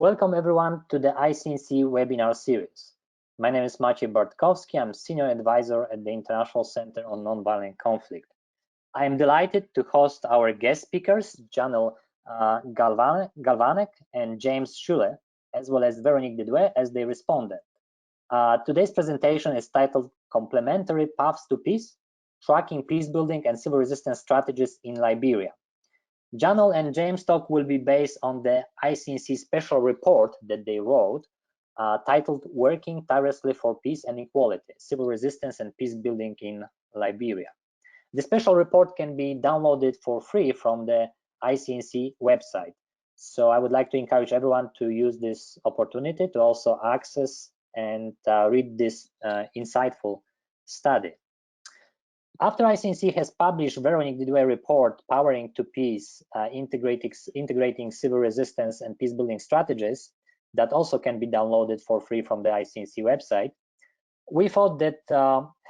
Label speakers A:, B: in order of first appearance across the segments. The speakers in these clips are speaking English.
A: Welcome everyone to the ICNC webinar series. My name is Maciej Bartkowski. I'm Senior Advisor at the International Center on Nonviolent Conflict. I am delighted to host our guest speakers, Janel Galvanek and James Schule, as well as Veronique Didouet, as they responded. Today's presentation is titled Complementary Paths to Peace, Tracking Peacebuilding and Civil Resistance Strategies in Liberia. Janel and James' talk will be based on the ICNC special report that they wrote, titled Working Tirelessly for Peace and Equality, Civil Resistance and Peacebuilding in Liberia. The special report can be downloaded for free from the ICNC website. So I would like to encourage everyone to use this opportunity to also access and read this insightful study. After ICNC has published Veronique Didouet report, Powering to Peace, integrating civil resistance and peacebuilding strategies, that also can be downloaded for free from the ICNC website, we thought that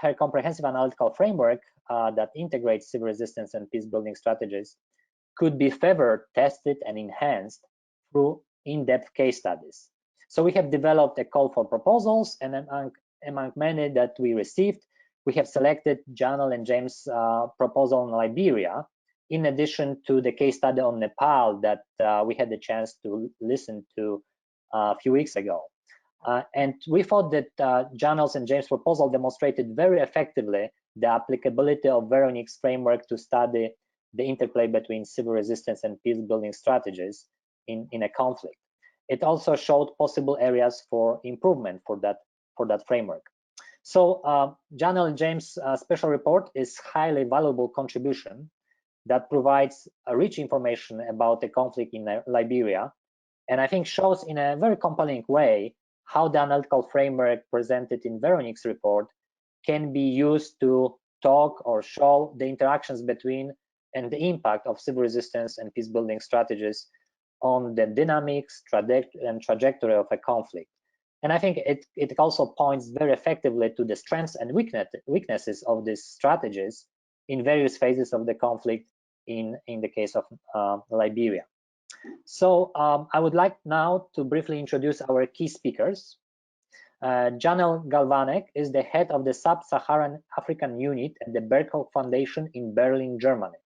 A: her comprehensive analytical framework that integrates civil resistance and peacebuilding strategies could be further tested and enhanced through in-depth case studies. So we have developed a call for proposals, and among many that we received, we have selected Janel and James' proposal on Liberia, in addition to the case study on Nepal that we had the chance to listen to a few weeks ago. And we thought that Janel's and James' proposal demonstrated very effectively the applicability of Veronique's framework to study the interplay between civil resistance and peace-building strategies in a conflict. It also showed possible areas for improvement for that framework. So Janel and James' special report is highly valuable contribution that provides rich information about the conflict in Liberia, and I think shows in a very compelling way how the analytical framework presented in Veronique's report can be used to talk or show the interactions between and the impact of civil resistance and peacebuilding strategies on the dynamics and trajectory of a conflict. And I think it also points very effectively to the strengths and weaknesses of these strategies in various phases of the conflict in the case of Liberia. So I would like now to briefly introduce our key speakers. Janel Galvanek is the head of the Sub-Saharan African Unit at the Berkhoff Foundation in Berlin, Germany.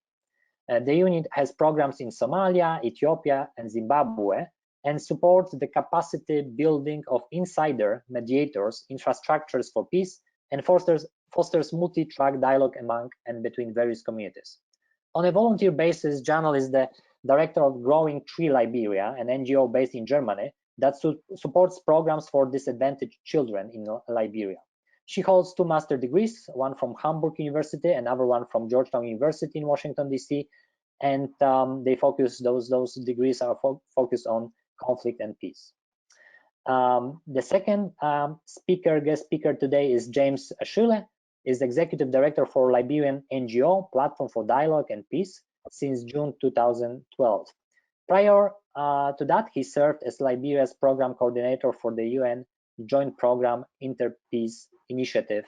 A: The unit has programs in Somalia, Ethiopia, and Zimbabwe, and supports the capacity building of insider mediators, infrastructures for peace, and fosters multi-track dialogue among and between various communities. On a volunteer basis, Janel is the director of Growing Tree Liberia, an NGO based in Germany that supports programs for disadvantaged children in Liberia. She holds 2 master's degrees, one from Hamburg University, another one from Georgetown University in Washington, D.C., and those degrees are focused on conflict and peace. The second guest speaker today is James Schule, is the executive director for Liberian NGO Platform for Dialogue and Peace since June 2012. Prior to that, he served as Liberia's program coordinator for the UN Joint Program Inter-Peace Initiative,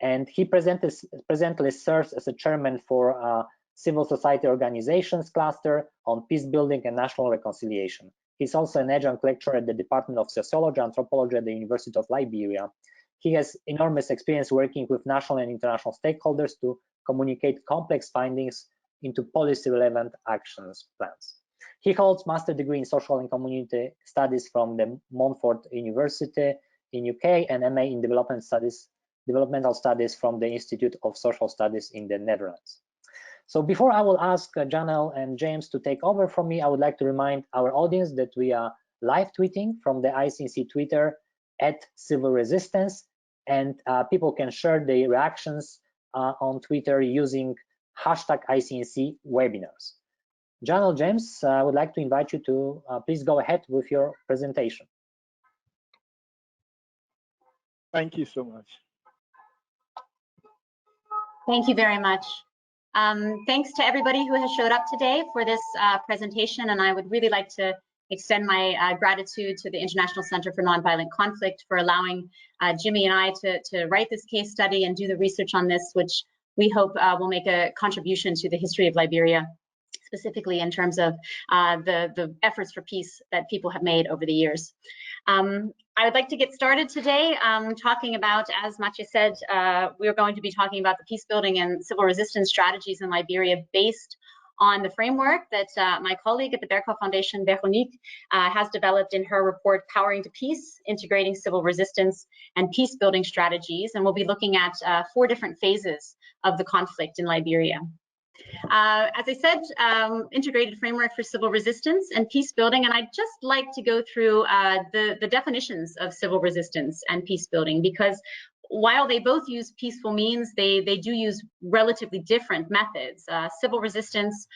A: and he presently serves as a chairman for Civil Society Organizations Cluster on Peacebuilding and National Reconciliation. He's also an adjunct lecturer at the Department of Sociology and Anthropology at the University of Liberia. He has enormous experience working with national and international stakeholders to communicate complex findings into policy-relevant actions plans. He holds master's degree in social and community studies from the Montfort University in UK and MA in developmental studies from the Institute of Social Studies in the Netherlands. So before I will ask Janel and James to take over from me, I would like to remind our audience that we are live tweeting from the ICNC Twitter @CivilResistance, and people can share their reactions on Twitter using #ICNC webinars. Janel, James, I would like to invite you to please go ahead with your presentation.
B: Thank you so much.
C: Thank you very much. Thanks to everybody who has showed up today for this presentation, and I would really like to extend my gratitude to the International Center for Nonviolent Conflict for allowing Jimmy and I to write this case study and do the research on this, which we hope will make a contribution to the history of Liberia, specifically in terms of the efforts for peace that people have made over the years. I would like to get started today talking about, as Mathieu said, we're going to be talking about the peace building and civil resistance strategies in Liberia based on the framework that my colleague at the Berko Foundation, Veronique, has developed in her report, Powering to Peace, Integrating Civil Resistance and Peace Building Strategies. And we'll be looking at 4 different phases of the conflict in Liberia. As I said, integrated framework for civil resistance and peace building, and I'd just like to go through the definitions of civil resistance and peace building, because while they both use peaceful means, they do use relatively different methods. Civil resistance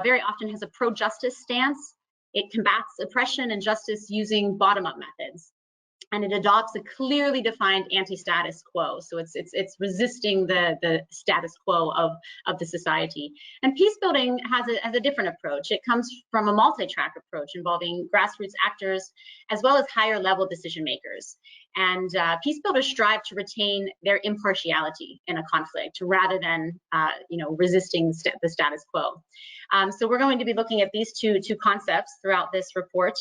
C: very often has a pro-justice stance. It combats oppression and justice using bottom-up methods, and it adopts a clearly defined anti-status quo. So it's resisting the status quo of the society. And peace building has a different approach. It comes from a multi-track approach involving grassroots actors as well as higher level decision makers. And peace builders strive to retain their impartiality in a conflict rather than resisting the status quo. So we're going to be looking at these two concepts throughout this report.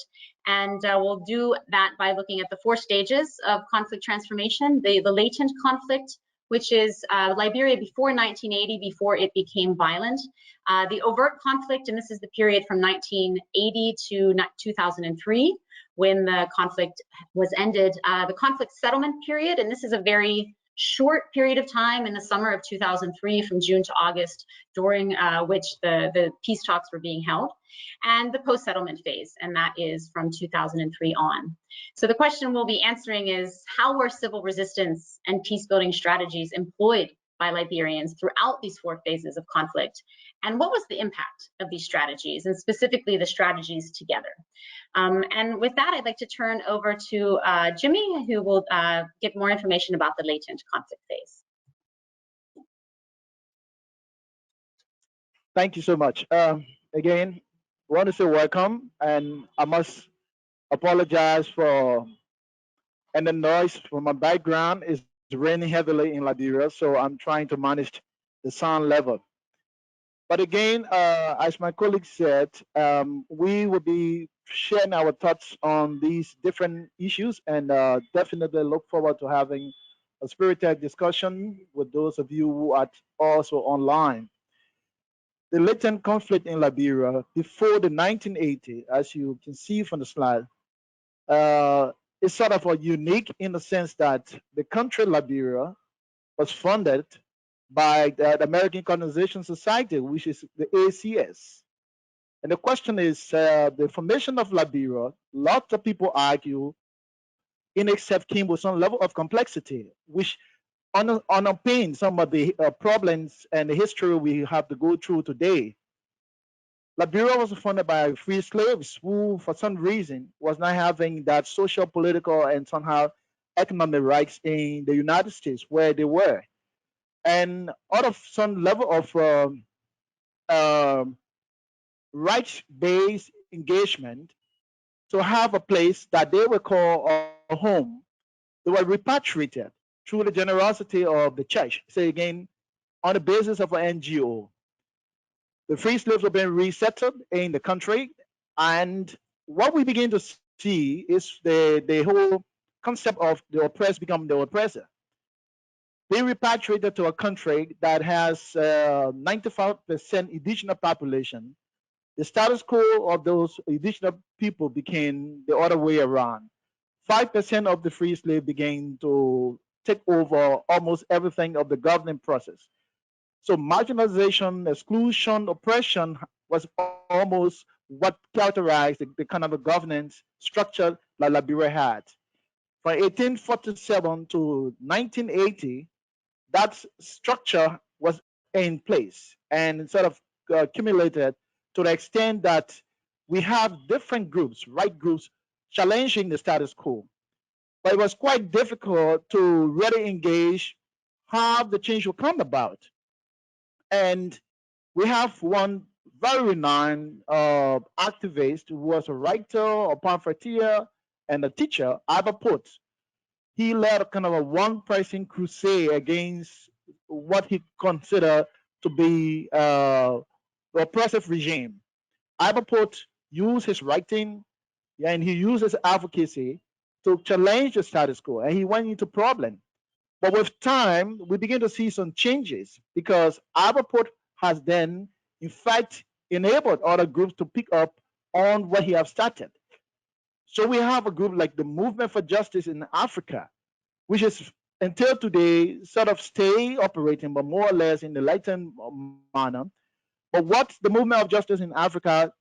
C: And we'll do that by looking at the 4 stages of conflict transformation. The latent conflict, which is Liberia before 1980, before it became violent. The overt conflict, and this is the period from 1980 to 2003, when the conflict was ended. The conflict settlement period, and this is a very short period of time in the summer of 2003, from June to August, during which the peace talks were being held, and the post-settlement phase, and that is from 2003 on. So the question we'll be answering is, how were civil resistance and peace-building strategies employed by Liberians throughout these 4 phases of conflict? And what was the impact of these strategies, and specifically the strategies together? And with that, I'd like to turn over to Jimmy, who will give more information about the latent conflict phase.
B: Thank you so much. Again, I want to say welcome, and I must apologize for the noise from my background. It's raining heavily in Liberia, so I'm trying to manage the sound level. But again, as my colleague said, we will be sharing our thoughts on these different issues, and definitely look forward to having a spirited discussion with those of you who are also online. The latent conflict in Liberia before the 1980s, as you can see from the slide, is sort of unique in the sense that the country Liberia was funded by the American Colonization Society, which is the ACS. And the question is, the formation of Liberia, lots of people argue, in itself came with some level of complexity, which underpins some of the problems and the history we have to go through today. Liberia was funded by free slaves who, for some reason, was not having that social, political, and somehow economic rights in the United States where they were. And out of some level of rights-based engagement to have a place that they would call a home, they were repatriated through the generosity of the church. Say again, on the basis of an NGO. The free slaves were being resettled in the country, and what we begin to see is the whole concept of the oppressed become the oppressor. They repatriated to a country that has 95% indigenous population. The status quo of those indigenous people became the other way around. 5% of the free slave began to take over almost everything of the governing process. So marginalization, exclusion, oppression was almost what characterized the kind of a governance structure that Liberia had. From 1847 to 1980, that structure was in place and sort of accumulated to the extent that we have different groups, right groups, challenging the status quo. But it was quite difficult to really engage how the change will come about. And we have one very renowned activist who was a writer, a pamphleteer, and a teacher, Ivor Potts. He led a kind of a one-person crusade against what he considered to be the oppressive regime. Aberport used his writing and he used his advocacy to challenge the status quo, and he went into problem. But with time, we begin to see some changes because Aberport has then, in fact, enabled other groups to pick up on what he has started. So we have a group like the Movement for Justice in Africa, which is until today sort of stay operating, but more or less in the lightened manner. But what the Movement of Justice in Africa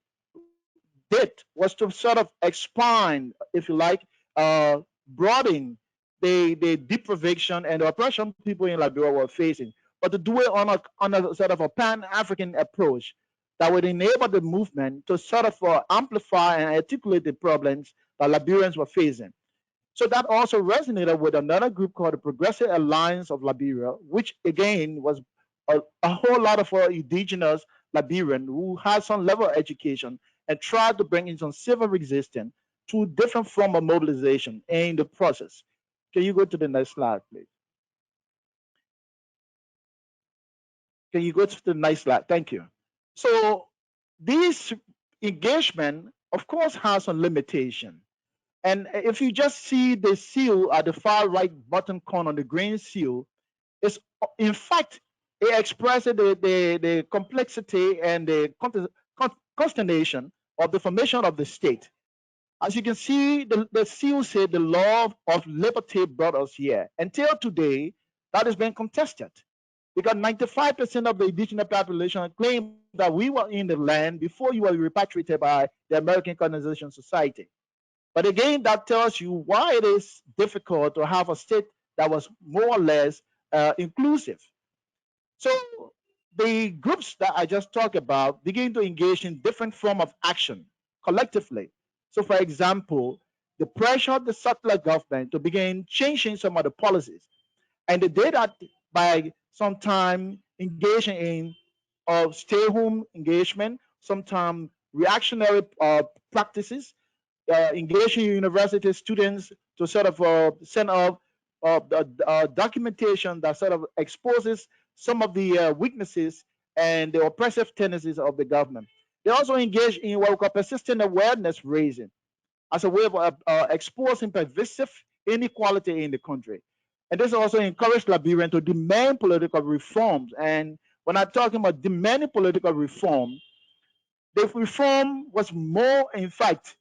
B: did was to sort of expand, if you like, broaden the deprivation and the oppression people in Liberia were facing, but to do it on a sort of a pan-African approach that would enable the movement to sort of amplify and articulate the problems that Liberians were facing. So that also resonated with another group called the Progressive Alliance of Liberia, which again was a whole lot of indigenous Liberians who had some level of education and tried to bring in some civil resistance to different form of mobilization in the process. Can you go to the next slide, please? Can you go to the next slide? Thank you. So this engagement, of course, has some limitation. And if you just see the seal at the far right bottom corner, the green seal, it's in fact it expresses the complexity and the consternation of the formation of the state. As you can see, the seal said the law of liberty brought us here. Until today, that has been contested because 95% of the indigenous population claim that we were in the land before you were repatriated by the American Colonization Society. But again, that tells you why it is difficult to have a state that was more or less inclusive. So the groups that I just talked about begin to engage in different form of action collectively. So for example, the pressure of the settler government to begin changing some of the policies. And they did that by sometime engaging in stay-home engagement, sometimes reactionary practices, engaging university students to sort of send up documentation that sort of exposes some of the weaknesses and the oppressive tendencies of the government. They also engage in what we call persistent awareness raising as a way of exposing pervasive inequality in the country. And this also encouraged Liberians to demand political reforms. And when I'm talking about demanding political reform, the reform was more, in fact,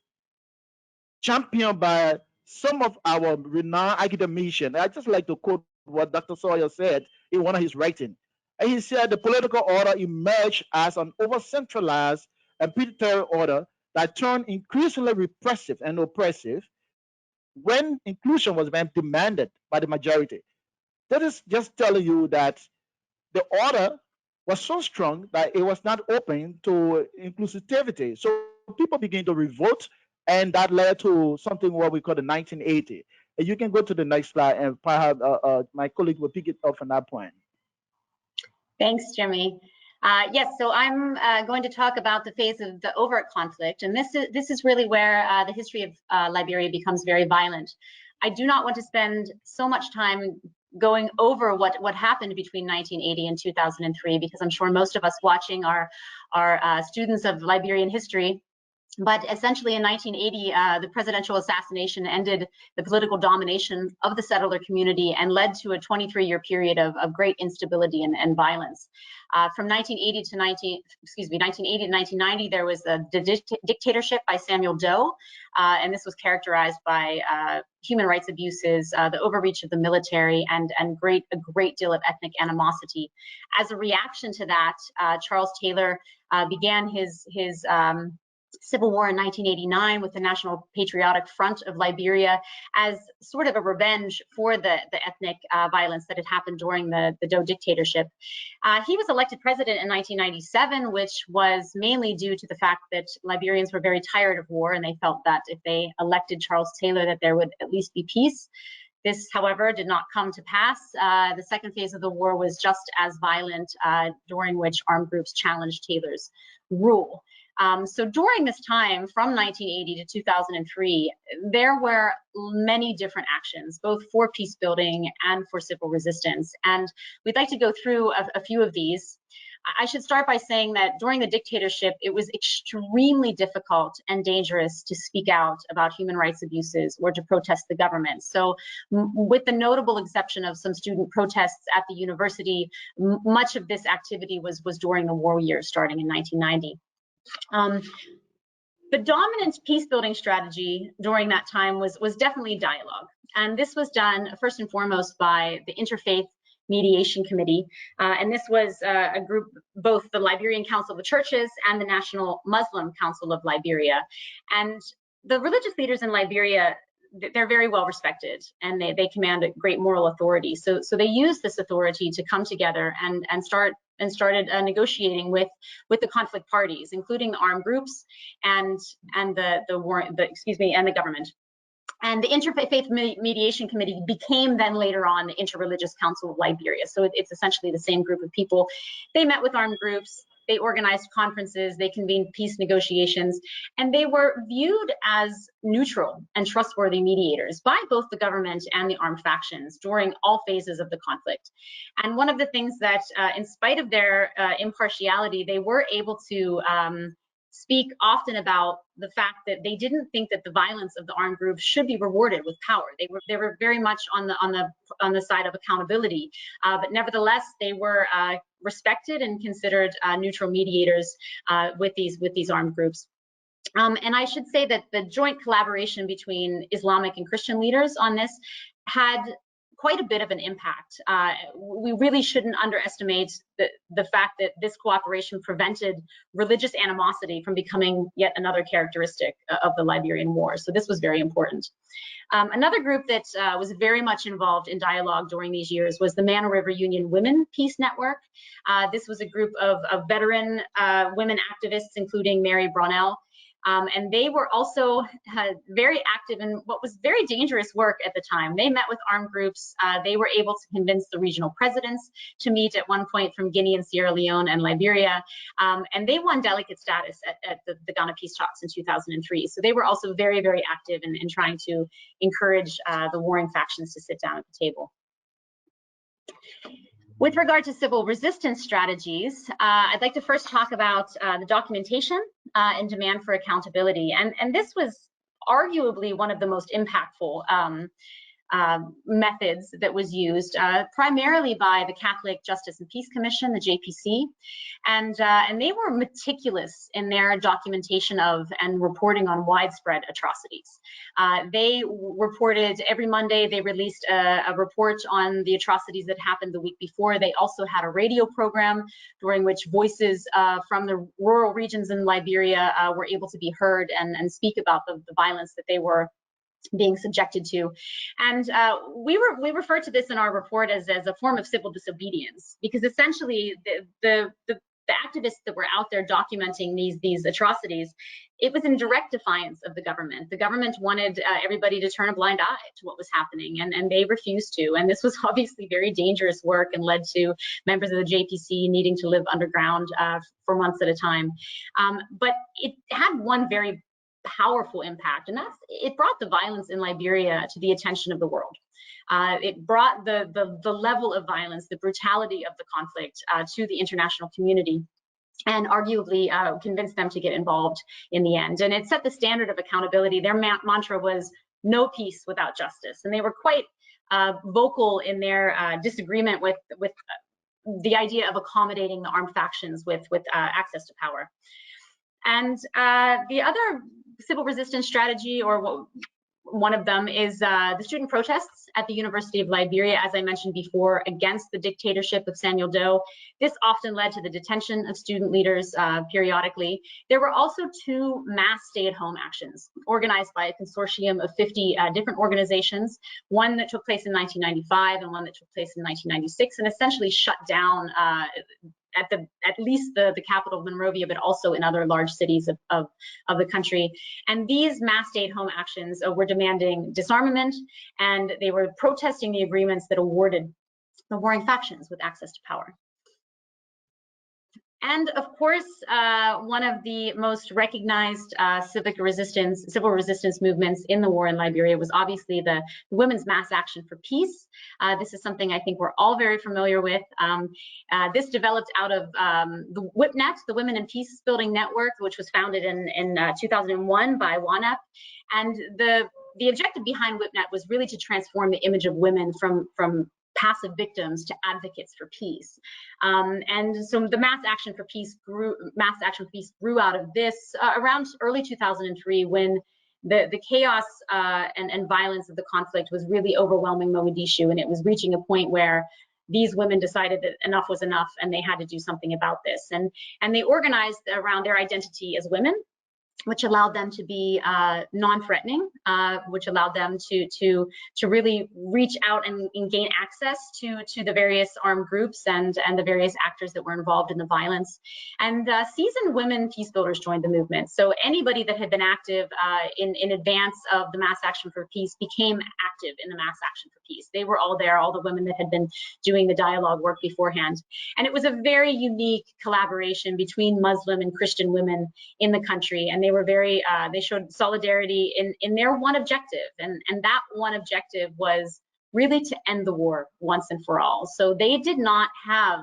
B: championed by some of our renowned academicians. I just like to quote what Dr. Sawyer said in one of his writings. And he said the political order emerged as an over-centralized and predatory order that turned increasingly repressive and oppressive when inclusion was being demanded by the majority. That is just telling you that the order was so strong that it was not open to inclusivity. So people began to revolt, and that led to something what we call the 1980. And you can go to the next slide, and perhaps my colleague will pick it up from that point.
C: Thanks, Jimmy. Yes, so I'm going to talk about the phase of the overt conflict, and this is really where the history of Liberia becomes very violent. I do not want to spend so much time going over what happened between 1980 and 2003, because I'm sure most of us watching are students of Liberian history. But essentially in 1980, the presidential assassination ended the political domination of the settler community and led to a 23-year period of great instability and violence. From 1980 to 1990, there was a dictatorship by Samuel Doe, and this was characterized by human rights abuses, the overreach of the military, and a great deal of ethnic animosity. As a reaction to that, Charles Taylor began his civil war in 1989 with the National Patriotic Front of Liberia as sort of a revenge for the ethnic violence that had happened during the Doe dictatorship. He was elected president in 1997, which was mainly due to the fact that Liberians were very tired of war, and they felt that if they elected Charles Taylor, that there would at least be peace. This, however, did not come to pass. The second phase of the war was just as violent, during which armed groups challenged Taylor's rule. So during this time, from 1980 to 2003, there were many different actions, both for peace building and for civil resistance. And we'd like to go through a few of these. I should start by saying that during the dictatorship, it was extremely difficult and dangerous to speak out about human rights abuses or to protest the government. So with the notable exception of some student protests at the university, much of this activity was during the war years starting in 1990. The dominant peace-building strategy during that time was definitely dialogue. And this was done first and foremost by the Interfaith Mediation Committee. And this was a group, both the Liberian Council of the Churches and the National Muslim Council of Liberia. And the religious leaders in Liberia, they're very well respected, and they command a great moral authority. So they used this authority to come together and started negotiating with the conflict parties, including the armed groups and the government. And the Interfaith Mediation Committee became then later on the Interreligious Council of Liberia. So it's essentially the same group of people. They met with armed groups, they organized conferences, they convened peace negotiations, and they were viewed as neutral and trustworthy mediators by both the government and the armed factions during all phases of the conflict. And one of the things that, in spite of their impartiality, they were able to speak often about the fact that they didn't think that the violence of the armed groups should be rewarded with power. They were very much on the side of accountability, but nevertheless they were respected and considered neutral mediators with these armed groups. And I should say that the joint collaboration between Islamic and Christian leaders on this had quite a bit of an impact. We really shouldn't underestimate the fact that this cooperation prevented religious animosity from becoming yet another characteristic of the Liberian War. So this was very important. Another group that was very much involved in dialogue during these years was the Mana River Union Women Peace Network. This was a group of veteran women activists, including Mary Brownell. And they were also very active in what was very dangerous work at the time. They met with armed groups. They were able to convince the regional presidents to meet at one point from Guinea and Sierra Leone and Liberia. And they won delegate status at the Ghana Peace Talks in 2003. So they were also very, very active in trying to encourage the warring factions to sit down at the table. With regard to civil resistance strategies, I'd like to first talk about the documentation and demand for accountability. And this was arguably one of the most impactful methods that was used, primarily by the Catholic Justice and Peace Commission, the JPC, and they were meticulous in their documentation of and reporting on widespread atrocities. They reported every Monday. They released a report on the atrocities that happened the week before. They also had a radio program during which voices from the rural regions in Liberia were able to be heard and speak about the violence that they were being subjected to. And we refer to this in our report as a form of civil disobedience, because essentially the activists that were out there documenting these atrocities, it was in direct defiance of the government. The government wanted everybody to turn a blind eye to what was happening, and they refused to. And this was obviously very dangerous work and led to members of the JPC needing to live underground for months at a time. But it had one very powerful impact, and it brought the violence in Liberia to the attention of the world. It brought the level of violence, the brutality of the conflict to the international community, and arguably convinced them to get involved in the end. And it set the standard of accountability. Their mantra was no peace without justice, and they were quite vocal in their disagreement with the idea of accommodating the armed factions with access to power. And the other civil resistance strategy, or one of them, is the student protests at the University of Liberia, as I mentioned before, against the dictatorship of Samuel Doe. This often led to the detention of student leaders periodically. There were also two mass stay-at-home actions organized by a consortium of 50 different organizations, one that took place in 1995 and one that took place in 1996, and essentially shut down at least the capital of Monrovia, but also in other large cities of the country. And these mass stay-at-home actions were demanding disarmament, and they were protesting the agreements that awarded the warring factions with access to power. And of course, one of the most recognized civil resistance movements in the war in Liberia was obviously the Women's Mass Action for Peace. This is something I think we're all very familiar with. This developed out of the WIPNet, the Women in Peacebuilding Network, which was founded in 2001 by WANEP. And the objective behind WIPNet was really to transform the image of women from passive victims to advocates for peace. And so the Mass Action for Peace grew out of this around early 2003, when the chaos and violence of the conflict was really overwhelming Mogadishu, and it was reaching a point where these women decided that enough was enough and they had to do something about this. And they organized around their identity as women, which allowed them to be non-threatening, which allowed them to really reach out and gain access to the various armed groups and the various actors that were involved in the violence. And seasoned women peace builders joined the movement. So anybody that had been active in advance of the Mass Action for Peace became active in the Mass Action for Peace. They were all there, all the women that had been doing the dialogue work beforehand. And it was a very unique collaboration between Muslim and Christian women in the country, and they were very they showed solidarity in their one objective, and that one objective was really to end the war once and for all. So they did not have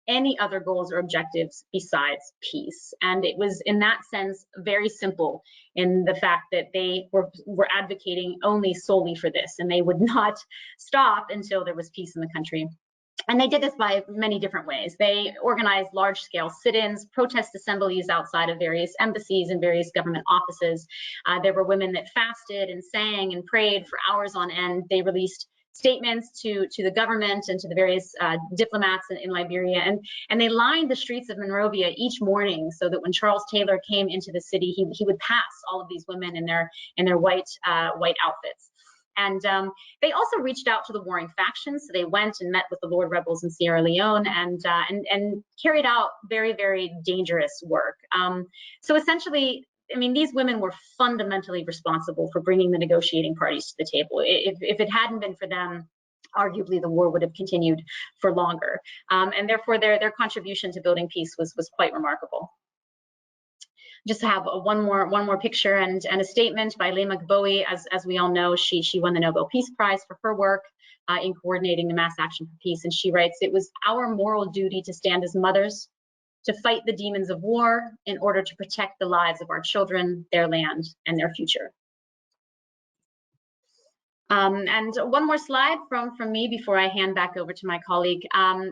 C: any other goals or objectives besides peace, and it was in that sense very simple in the fact that they were advocating only solely for this, and they would not stop until there was peace in the country. And they did this by many different ways. They organized large-scale sit-ins, protest assemblies outside of various embassies and various government offices. There were women that fasted and sang and prayed for hours on end. They released statements to the government and to the various diplomats in Liberia, and they lined the streets of Monrovia each morning so that when Charles Taylor came into the city, he would pass all of these women in their white outfits. And they also reached out to the warring factions. So they went and met with the Lord rebels in Sierra Leone and carried out very, very dangerous work. So essentially, I mean, these women were fundamentally responsible for bringing the negotiating parties to the table. If it hadn't been for them, arguably the war would have continued for longer. And therefore, their contribution to building peace was quite remarkable. Just have one more picture and a statement by Leymah Gbowee. As we all know, she won the Nobel Peace Prize for her work in coordinating the Mass Action for Peace. And she writes, "It was our moral duty to stand as mothers, to fight the demons of war in order to protect the lives of our children, their land, and their future." And one more slide from me before I hand back over to my colleague.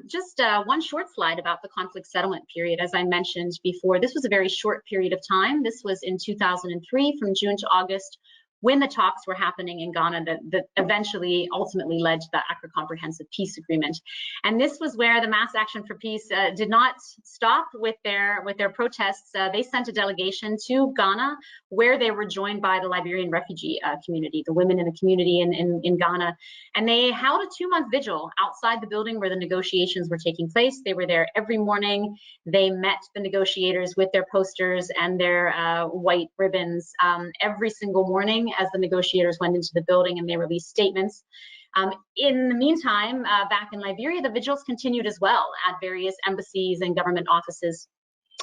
C: Just one short slide about the conflict settlement period. As I mentioned before, this was a very short period of time. This was in 2003, from June to August, when the talks were happening in Ghana that eventually ultimately led to the Accra Comprehensive Peace Agreement. And this was where the Mass Action for Peace did not stop with their protests. They sent a delegation to Ghana, where they were joined by the Liberian refugee community, the women in the community in Ghana. And they held a 2-month vigil outside the building where the negotiations were taking place. They were there every morning. They met the negotiators with their posters and their white ribbons every single morning as the negotiators went into the building and they released statements. In the meantime, back in Liberia, the vigils continued as well at various embassies and government offices.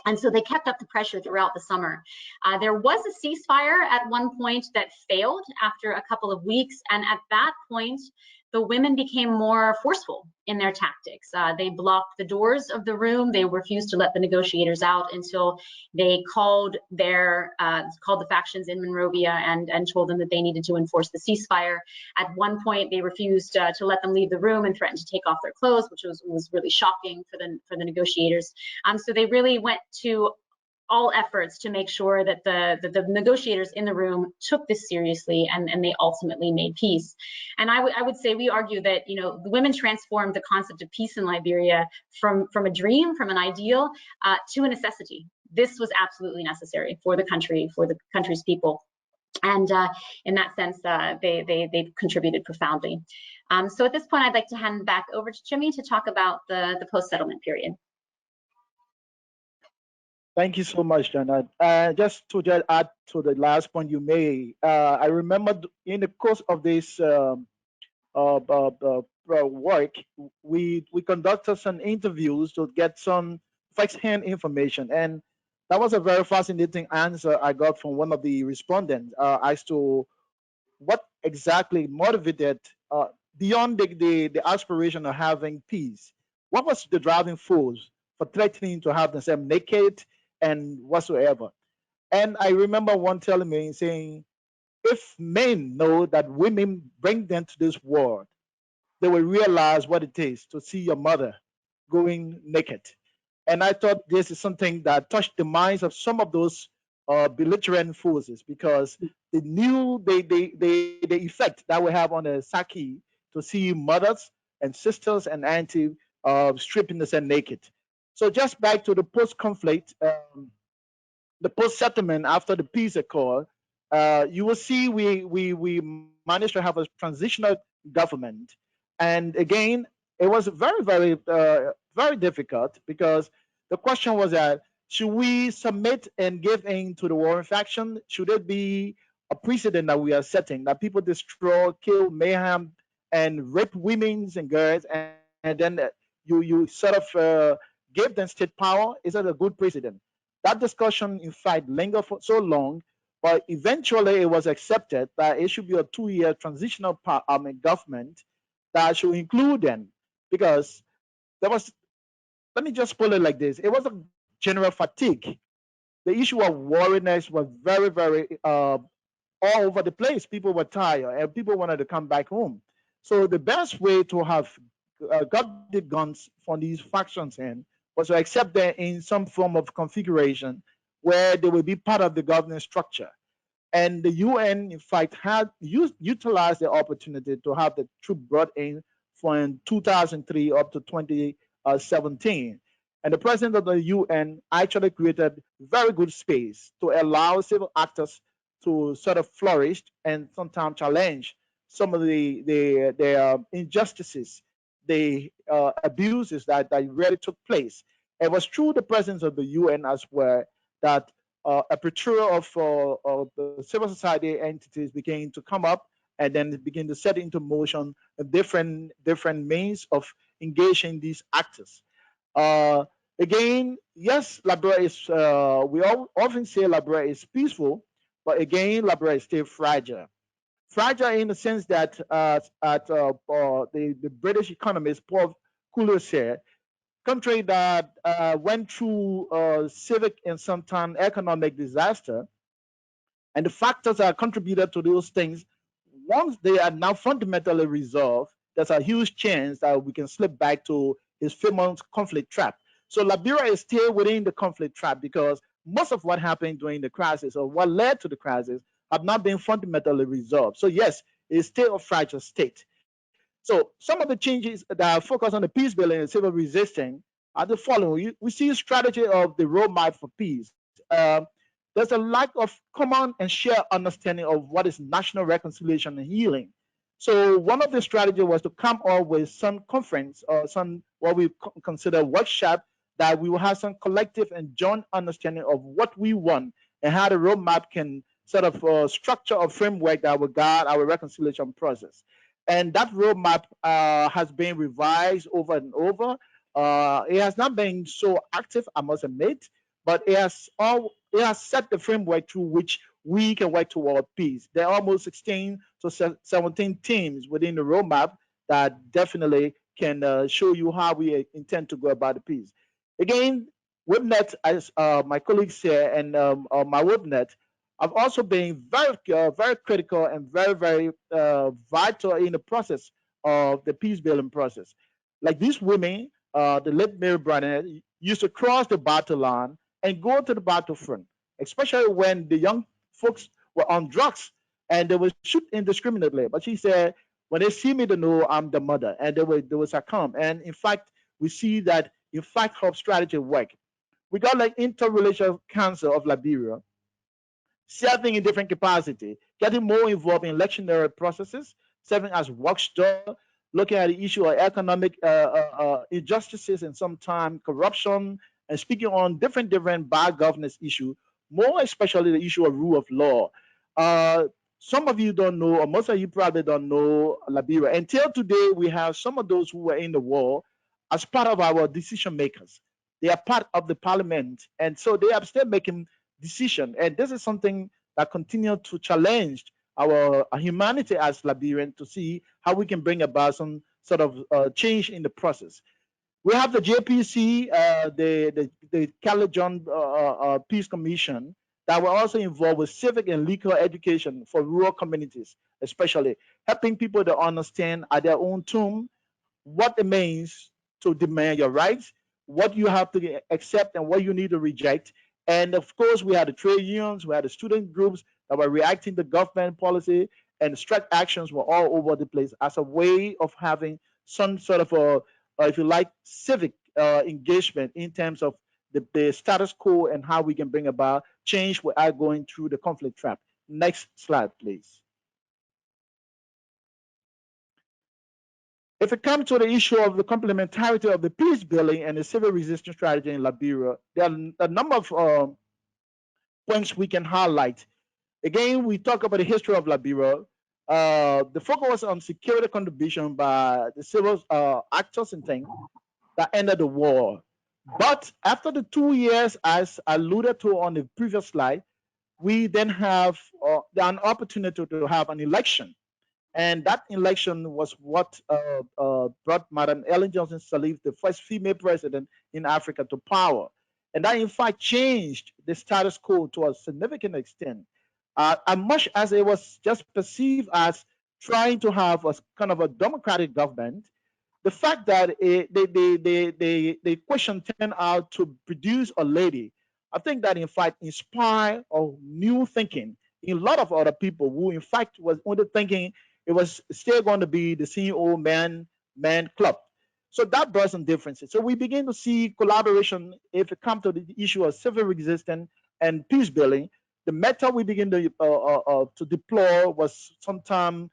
C: And so they kept up the pressure throughout the summer. There was a ceasefire at one point that failed after a couple of weeks. And at that point, the women became more forceful in their tactics. They blocked the doors of the room. They refused to let the negotiators out until they called the factions in Monrovia and told them that they needed to enforce the ceasefire. At one point, they refused to let them leave the room and threatened to take off their clothes, which was really shocking for the negotiators. So they really went to all efforts to make sure that the negotiators in the room took this seriously and they ultimately made peace. And I would say, we argue that, you know, the women transformed the concept of peace in Liberia from a dream, from an ideal, to a necessity. This was absolutely necessary for the country, for the country's people. And in that sense, they contributed profoundly. So at this point, I'd like to hand back over to Jimmy to talk about the post-settlement period.
B: Thank you so much, Janet. Just to add to the last point you made, I remember in the course of this work, we conducted some interviews to get some first-hand information. And that was a very fascinating answer I got from one of the respondents as to what exactly motivated, beyond the aspiration of having peace, what was the driving force for threatening to have themselves naked and whatsoever. And I remember one telling me, saying, if men know that women bring them to this world, they will realize what it is to see your mother going naked. And I thought this is something that touched the minds of some of those belligerent forces, because they knew the effect that will have on the psyche to see mothers and sisters and auntie stripping themselves naked. So just back to the post-conflict, the post-settlement after the peace accord, you will see we managed to have a transitional government, and again, it was very difficult, because the question was that, should we submit and give in to the warring faction? Should it be a precedent that we are setting, that people destroy, kill, mayhem, and rape women and girls, and then you sort of give them state power? Is that a good precedent? That discussion, in fact, lingered for so long, but eventually it was accepted that it should be a 2-year transitional government that should include them, because there was, let me just put it like this, it was a general fatigue. The issue of wariness was very all over the place. People were tired and people wanted to come back home. So the best way to have got the guns from these factions in was to accept them in some form of configuration where they will be part of the governance structure. And the UN, in fact, had utilized the opportunity to have the troop brought in from 2003 up to 2017. And the president of the UN actually created very good space to allow civil actors to sort of flourish and sometimes challenge some of the injustices, the abuses that really took place. It was through the presence of the UN as well that a plethora of the civil society entities began to come up, and then begin to set into motion different means of engaging these actors. Uh, Again, yes, Liberia is, we often say Liberia is peaceful, but again, Liberia is still fragile. Fragile in the sense that the British economist Paul Cooley said, country that went through civic and sometimes economic disaster, and the factors that contributed to those things, once they are now fundamentally resolved, there's a huge chance that we can slip back to his famous conflict trap. So Liberia is still within the conflict trap, because most of what happened during the crisis, or what led to the crisis, have not been fundamentally resolved. So yes, it's still a fragile state. So some of the changes that focus on the peace building and civil resistance are the following. We see a strategy of the roadmap for peace. There's a lack of common and shared understanding of what is national reconciliation and healing. So one of the strategies was to come up with some conference or some what we consider workshop, that we will have some collective and joint understanding of what we want, and how the roadmap can sort of structure a framework that will guide our reconciliation process. And that roadmap has been revised over and over. It has not been so active, I must admit, but it has set the framework through which we can work toward peace. There are almost 16 to 17 teams within the roadmap that definitely can show you how we intend to go about the peace. Again, WebNet, as my colleagues say, and my WebNet, have also been very critical and very vital in the process of the peace building process. Like these women, the late Mary Brennan used to cross the battle line and go to the battlefront, especially when the young folks were on drugs and they would shoot indiscriminately. But she said, when they see me, they know I'm the mother, and they will succumb. And in fact, we see that in fact her strategy worked. We got like Interreligious Council of Liberia, serving in different capacity, getting more involved in electionary processes, serving as watchdog, looking at the issue of economic injustices and sometimes corruption, and speaking on different bad governance issues, more especially the issue of rule of law. Uh, some of you don't know, or most of you probably don't know Liberia. Until today, we have some of those who were in the war as part of our decision makers. They are part of the parliament, and so they are still making decision. And this is something that continues to challenge our humanity as Liberians to see how we can bring about some sort of change in the process. We have the JPC, the Caledon Peace Commission that were also involved with civic and legal education for rural communities, especially helping people to understand at their own term what it means to demand your rights, what you have to accept and what you need to reject. And of course, we had the trade unions, we had the student groups that were reacting to government policy, and strike actions were all over the place as a way of having some sort of a, if you like, civic engagement in terms of the status quo and how we can bring about change without going through the conflict trap. Next slide, please. If it comes to the issue of the complementarity of the peace building and the civil resistance strategy in Liberia, there are a number of points we can highlight. Again, we talk about the history of Liberia. The focus was on security contribution by the civil actors and things that ended the war. But after the 2 years, as alluded to on the previous slide, we then have an opportunity to have an election. And that election was what brought Madam Ellen Johnson Sirleaf, the first female president in Africa, to power. And that, in fact, changed the status quo to a significant extent. As much as it was just perceived as trying to have a kind of a democratic government, the fact that the question turned out to produce a lady, I think that, in fact, inspired a new thinking in a lot of other people who, in fact, was only thinking it was still going to be the CEO man club. So that brought some differences. So we begin to see collaboration if it comes to the issue of civil resistance and peace building. The method we begin to deploy was sometimes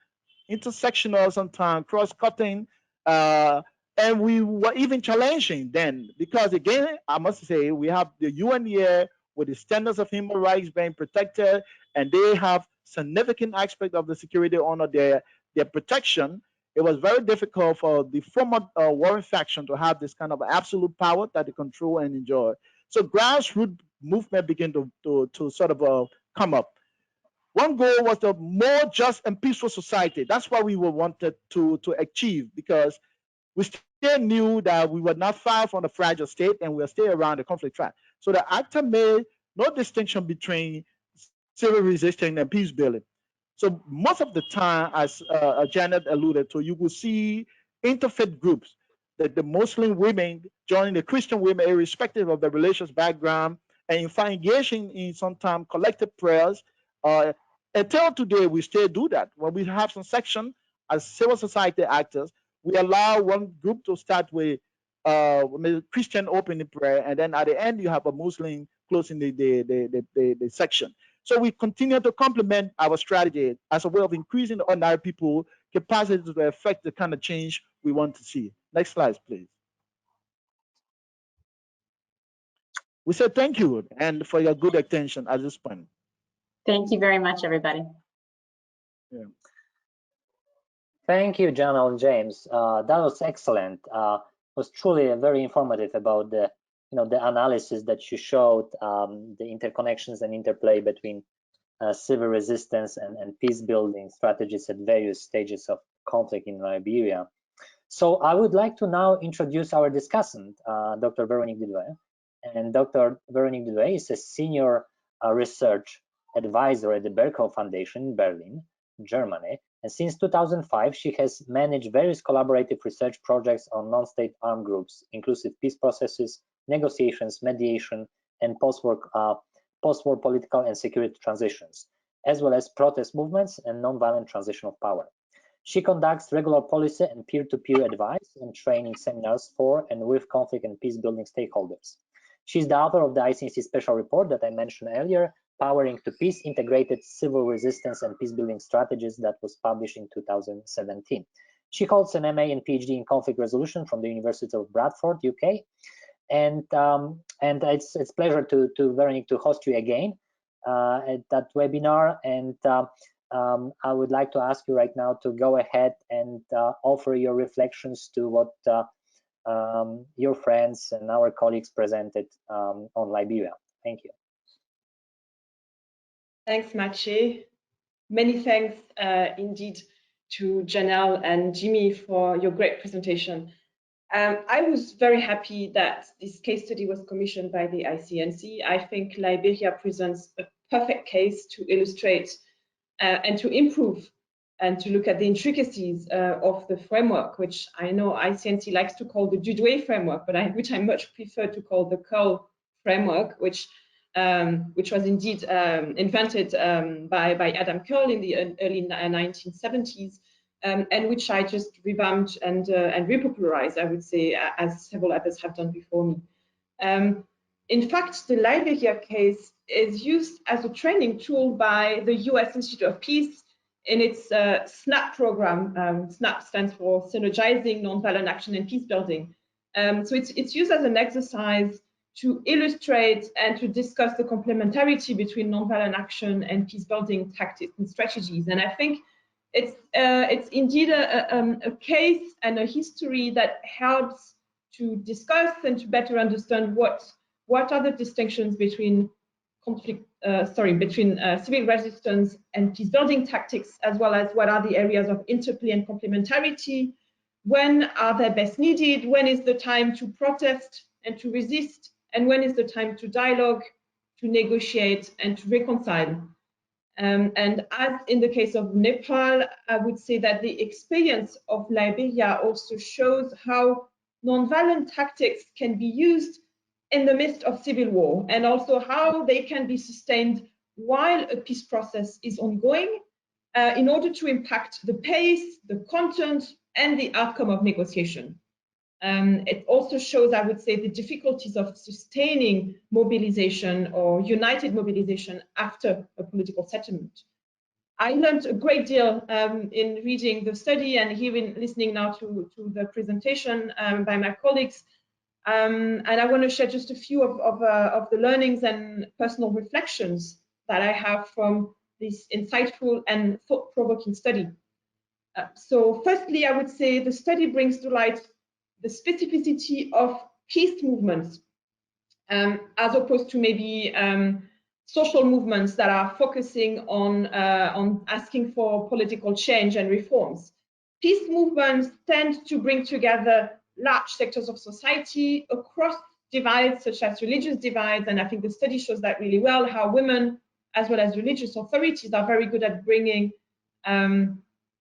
B: intersectional, sometimes cross-cutting, and we were even challenging then because, again, I must say, we have the UN here with the standards of human rights being protected, and they have significant aspect of the security under their protection. It was very difficult for the former warring faction to have this kind of absolute power that they control and enjoy. So grassroots movement began to sort of come up. One goal was the more just and peaceful society. That's what we wanted to achieve, because we still knew that we were not far from the fragile state and we were still around the conflict track. So the actor made no distinction between civil resistance and peace building. So most of the time, as Janet alluded to, you will see interfaith groups, that the Muslim women joining the Christian women, irrespective of the religious background, and in fact engaging in sometimes collective prayers. Until today, we still do that. When we have some section as civil society actors, we allow one group to start with Christian opening prayer, and then at the end you have a Muslim closing the section. So we continue to complement our strategy as a way of increasing the ordinary people capacity to affect the kind of change we want to see. Next slide, please. We say thank you and for your good attention at this point.
C: Thank you very much, everybody.
B: Yeah.
A: Thank you, General James. That was excellent. It was truly very informative about the analysis that you showed, the interconnections and interplay between civil resistance and peace building strategies at various stages of conflict in Liberia. So I would like to now introduce our discussant, Dr. Veronique Dudoué. And Dr. Veronique Dudoué is a senior research advisor at the Berkow Foundation in Berlin, Germany. And since 2005, she has managed various collaborative research projects on non-state armed groups, inclusive peace processes, negotiations, mediation, and post-war political and security transitions, as well as protest movements and non-violent transition of power. She conducts regular policy and peer-to-peer advice and training seminars for and with conflict and peace-building stakeholders. She's the author of the ICNC special report that I mentioned earlier, Powering to Peace, Integrated Civil Resistance and Peace-Building Strategies, that was published in 2017. She holds an MA and PhD in conflict resolution from the University of Bradford, UK. And it's a pleasure to Veronique to host you again at that webinar. And I would like to ask you right now to go ahead and offer your reflections to what your friends and our colleagues presented on Liberia. Thank you.
D: Thanks, Maciej. Many thanks indeed to Janelle and Jimmy for your great presentation. I was very happy that this case study was commissioned by the ICNC. I think Liberia presents a perfect case to illustrate and to improve and to look at the intricacies of the framework, which I know ICNC likes to call the Dudway framework, but which I much prefer to call the Curl framework, which was indeed invented by Adam Curl in the early 1970s, and which I just revamped and repopularized, I would say, as several others have done before me. In fact, the Liberia case is used as a training tool by the US Institute of Peace in its SNAP program. SNAP stands for Synergizing Nonviolent Action and Peacebuilding. So it's used as an exercise to illustrate and to discuss the complementarity between nonviolent action and peacebuilding tactics and strategies. And I think it's indeed a case and a history that helps to discuss and to better understand what are the distinctions between civil resistance and peacebuilding tactics, as well as what are the areas of interplay and complementarity. When are they best needed? When is the time to protest and to resist? And when is the time to dialogue, to negotiate, and to reconcile? And as in the case of Nepal, I would say that the experience of Liberia also shows how nonviolent tactics can be used in the midst of civil war, and also how they can be sustained while a peace process is ongoing in order to impact the pace, the content, and the outcome of negotiation. It also shows, I would say, the difficulties of sustaining mobilization or united mobilization after a political settlement. I learned a great deal in reading the study and hearing, listening now to the presentation by my colleagues. And I want to share just a few of the learnings and personal reflections that I have from this insightful and thought-provoking study. So firstly, I would say the study brings to light the specificity of peace movements, as opposed to maybe social movements that are focusing on asking for political change and reforms. Peace movements tend to bring together large sectors of society across divides, such as religious divides, and I think the study shows that really well, how women, as well as religious authorities, are very good at bringing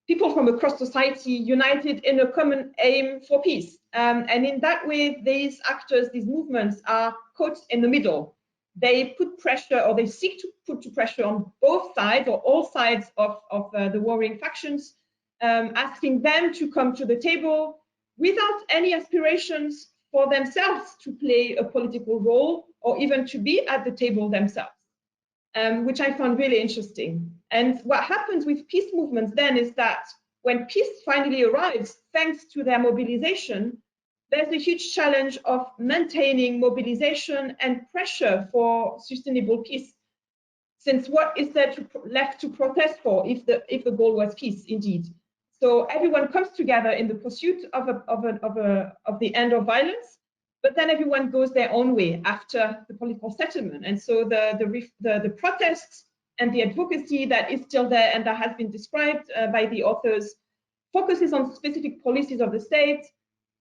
D: people from across society united in a common aim for peace. And in that way, these actors, these movements are caught in the middle. They put pressure, or they seek to put pressure on both sides or all sides of the warring factions, asking them to come to the table without any aspirations for themselves to play a political role or even to be at the table themselves, which I found really interesting. And what happens with peace movements then is that when peace finally arrives, thanks to their mobilization, there's a huge challenge of maintaining mobilization and pressure for sustainable peace. Since what is there left to protest for if the goal was peace, indeed? So everyone comes together in the pursuit of the end of violence, but then everyone goes their own way after the political settlement. And so the protests and the advocacy that is still there and that has been described by the authors focuses on specific policies of the state,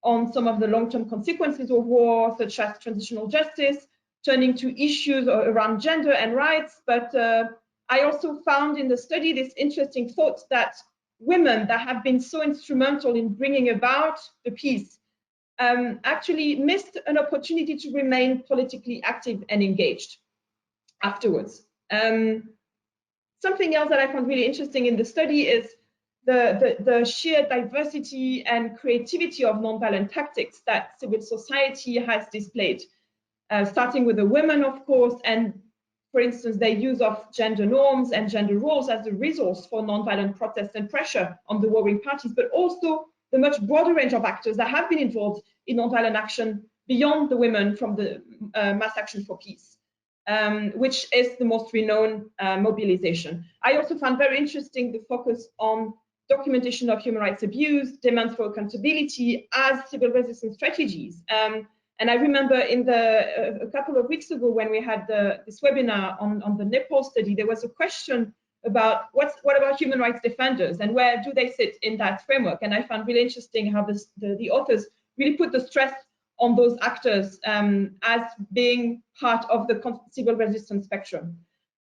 D: on some of the long-term consequences of war, such as transitional justice, turning to issues around gender and rights. But I also found in the study this interesting thought that women that have been so instrumental in bringing about the peace actually missed an opportunity to remain politically active and engaged afterwards. Something else that I found really interesting in the study is the sheer diversity and creativity of nonviolent tactics that civil society has displayed, starting with the women, of course, and for instance, their use of gender norms and gender roles as a resource for nonviolent protest and pressure on the warring parties, but also the much broader range of actors that have been involved in nonviolent action beyond the women from the Mass Action for Peace, which is the most renowned mobilization. I also found very interesting the focus on documentation of human rights abuse, demands for accountability as civil resistance strategies. And I remember in a couple of weeks ago when we had this webinar on the Nepal study, there was a question about what about human rights defenders and where do they sit in that framework? And I found really interesting how the authors really put the stress on those actors as being part of the civil resistance spectrum.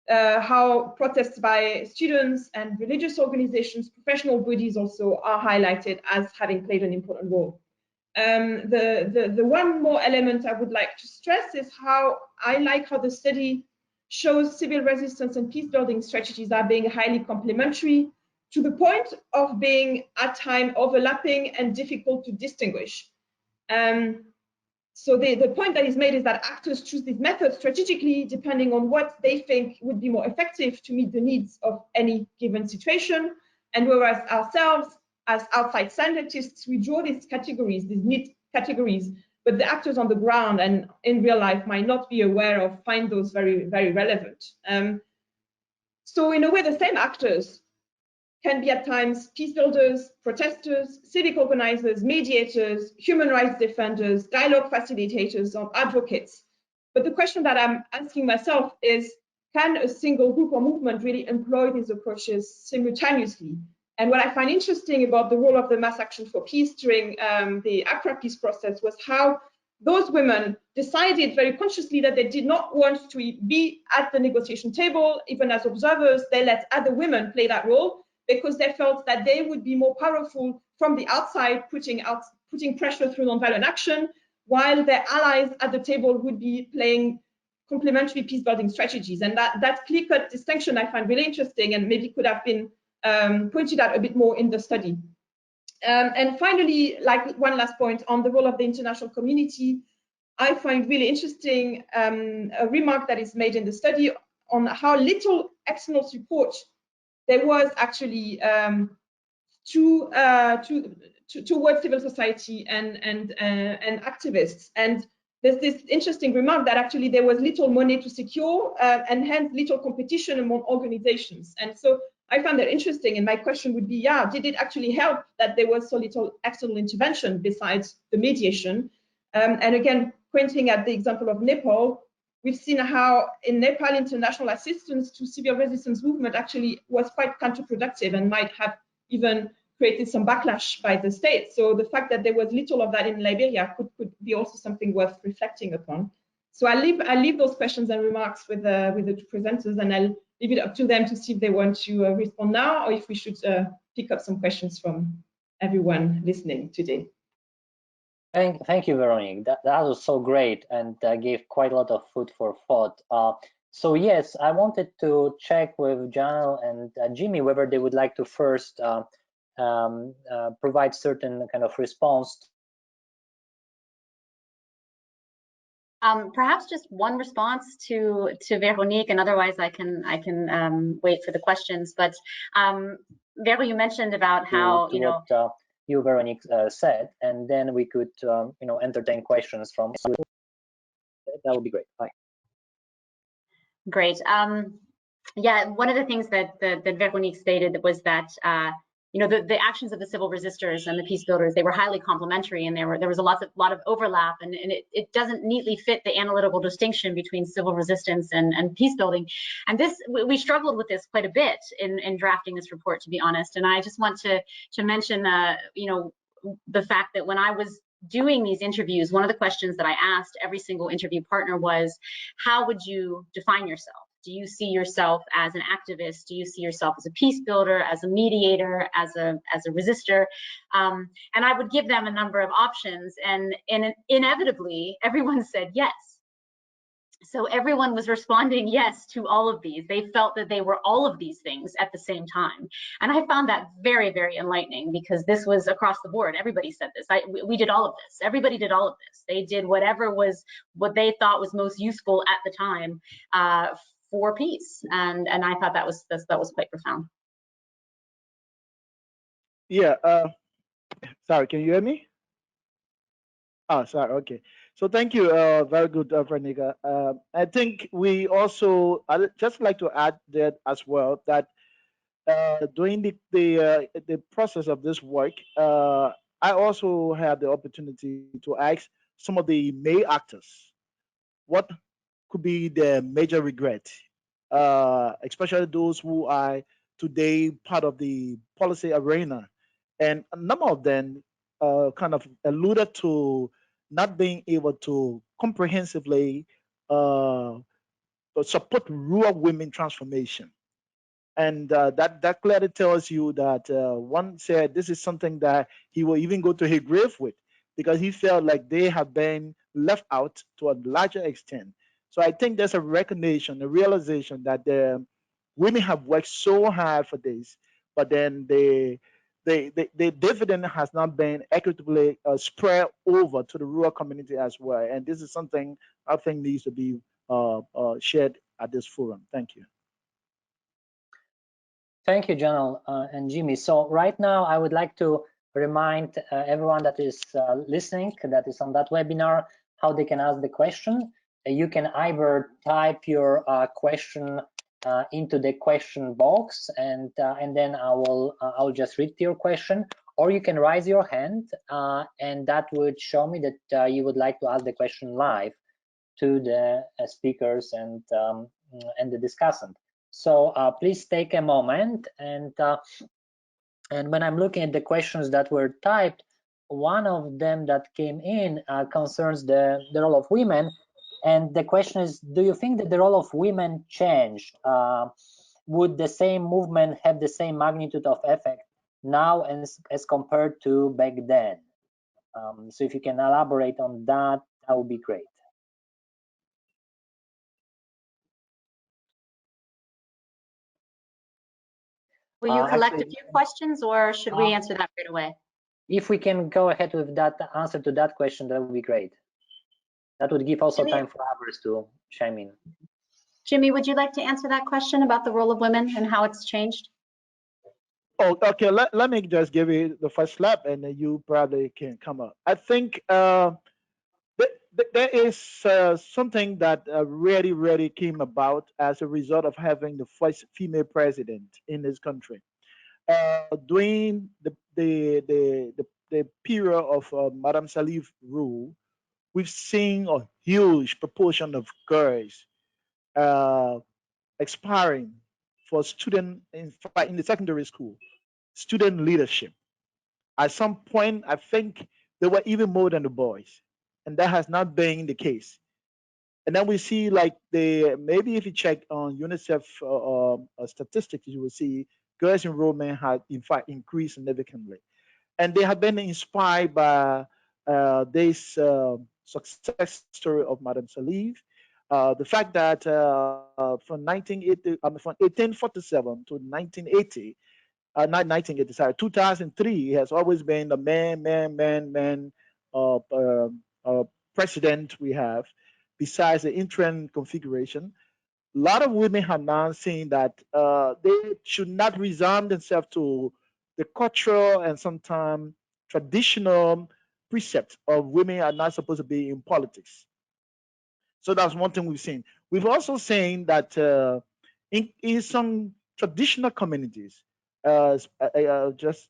D: How protests by students and religious organizations, professional bodies also are highlighted as having played an important role. The one more element I would like to stress is how I like how the study shows civil resistance and peace building strategies are being highly complementary to the point of being at times overlapping and difficult to distinguish. So the point that is made is that actors choose these methods strategically depending on what they think would be more effective to meet the needs of any given situation. And whereas ourselves, as outside scientists, we draw these categories, these neat categories, but the actors on the ground and in real life might not be aware or find those very, very relevant. So in a way, the same actors can be at times peace builders, protesters, civic organizers, mediators, human rights defenders, dialogue facilitators, or advocates. But the question that I'm asking myself is, can a single group or movement really employ these approaches simultaneously? And what I find interesting about the role of the Mass Action for Peace during the Accra peace process was how those women decided very consciously that they did not want to be at the negotiation table. Even as observers, they let other women play that role because they felt that they would be more powerful from the outside, putting pressure through nonviolent action, while their allies at the table would be playing complementary peace-building strategies. And that clear-cut distinction I find really interesting and maybe could have been pointed out a bit more in the study. And finally, like one last point on the role of the international community, I find really interesting a remark that is made in the study on how little external support there was actually towards civil society and activists. And there's this interesting remark that actually there was little money to secure and hence little competition among organizations. And so I found that interesting. And my question would be, yeah, did it actually help that there was so little external intervention besides the mediation? And again, pointing at the example of Nepal, we've seen how in Nepal, international assistance to civil resistance movement actually was quite counterproductive and might have even created some backlash by the state. So the fact that there was little of that in Liberia could be also something worth reflecting upon. So I leave those questions and remarks with the two presenters, and I'll leave it up to them to see if they want to respond now or if we should pick up some questions from everyone listening today.
A: Thank you, Veronique. That was so great and gave quite a lot of food for thought. So yes, I wanted to check with Janelle and Jimmy whether they would like to first provide certain kind of response.
C: Perhaps just one response to Veronique, and otherwise I can wait for the questions. But Vero, you mentioned about how
A: what you, Veronique, said, and then we could entertain questions from. That would be great. Bye.
C: Great. Yeah, one of the things that Veronique stated was that the actions of the civil resistors and the peace builders, they were highly complementary, and there was a lot of overlap, and it doesn't neatly fit the analytical distinction between civil resistance and peace building. And this, we struggled with this quite a bit in drafting this report, to be honest. And I just want to mention the fact that when I was doing these interviews, one of the questions that I asked every single interview partner was, how would you define yourself? Do you see yourself as an activist? Do you see yourself as a peace builder, as a mediator, as a resistor? And I would give them a number of options, and inevitably, everyone said yes. So everyone was responding yes to all of these. They felt that they were all of these things at the same time. And I found that very, very enlightening, because this was across the board. Everybody said this. We did all of this. Everybody did all of this. They did whatever was what they thought was most useful at the time for peace. And I thought that was quite profound.
B: Yeah. Sorry, can you hear me? Oh, sorry. Okay. So thank you. Very good, Veronique. I think we also, I'd just like to add that as well, that during the process of this work, I also had the opportunity to ask some of the male actors what could be their major regret, especially those who are today part of the policy arena. And a number of them kind of alluded to not being able to comprehensively uh, support rural women transformation. And that clearly tells you that one said this is something that he will even go to his grave with, because he felt like they have been left out to a larger extent. So I think there's a recognition, a realization that the women have worked so hard for this, but then the dividend has not been equitably spread over to the rural community as well. And this is something I think needs to be shared at this forum. Thank you.
A: Thank you, John and Jimmy. So right now, I would like to remind everyone that is listening, that is on that webinar, how they can ask the question. You can either type your question into the question box, and then I'll just read your question, or you can raise your hand, and that would show me that you would like to ask the question live to the speakers and the discussant. So please take a moment, and when I'm looking at the questions that were typed, one of them that came in concerns the role of women, and the question is, do you think that the role of women changed? Would the same movement have the same magnitude of effect now as compared to back then? So if you can elaborate on that, that would be great.
C: Will you collect
A: Actually,
C: a few questions, or should we answer that right away?
A: if we can go ahead with that answer to that question, that would be great. That would give also time for others to chime in.
C: Jimmy, would you like to answer that question about the role of women and how it's changed?
B: Oh, okay. Let me just give you the first slap, and then you probably can come up. I think there is something that really came about as a result of having the first female president in this country. During the period of Madame Salif rule, we've seen a huge proportion of girls uh, expiring for student in the secondary school, student leadership. At some point, I think there were even more than the boys, and that has not been the case. And then we see like maybe if you check on UNICEF statistics, you will see girls enrollment has in fact increased significantly, and they have been inspired by this success story of Madame Salif. The fact that from 1847 to 1980, not 1980, sorry, 2003 has always been the man uh, uh, uh, president we have, besides the interim configuration. A lot of women have now seen that they should not resign themselves to the cultural and sometimes traditional precept of women are not supposed to be in politics. So that's one thing we've seen. We've also seen that in some traditional communities, just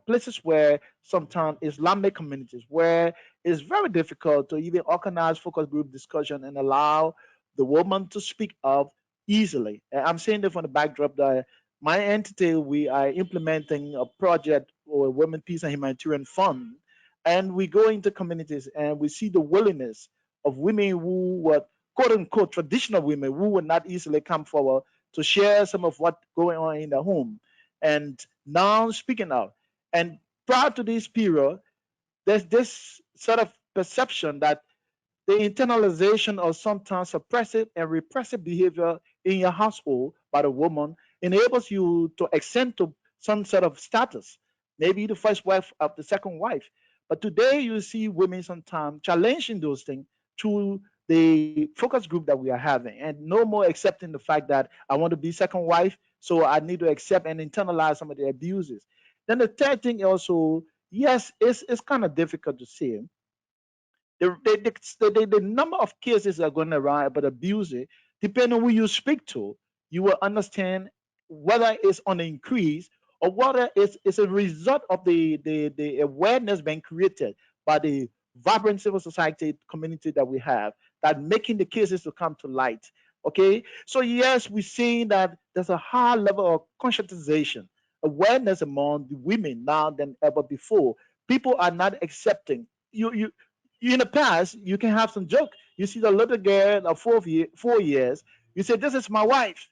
B: places where sometimes Islamic communities, where it's very difficult to even organize focus group discussion and allow the woman to speak up easily. And I'm saying that from the backdrop that my entity, we are implementing a project or a Women, Peace and Humanitarian Fund, and we go into communities and we see the willingness of women who were quote unquote traditional women who would not easily come forward to share some of what going on in the home. And now speaking out. And prior to this period, there's this sort of perception that the internalization of sometimes suppressive and repressive behavior in your household by the woman enables you to ascend to some sort of status, maybe the first wife of the second wife. But today you see women sometimes challenging those things through the focus group that we are having, and no more accepting the fact that I want to be second wife, so I need to accept and internalize some of the abuses. Then the third thing also, yes, it's kind of difficult to see the number of cases that are going around about abuse, depending on who you speak to, you will understand whether it's on the increase or whether it's a result of the awareness being created by the vibrant civil society community that we have, that making the cases to come to light. Okay, so yes, we're seeing that there's a high level of conscientization, awareness among the women now than ever before. People are not accepting. You in the past, you can have some joke. You see the little girl of 4 years, you say, "This is my wife."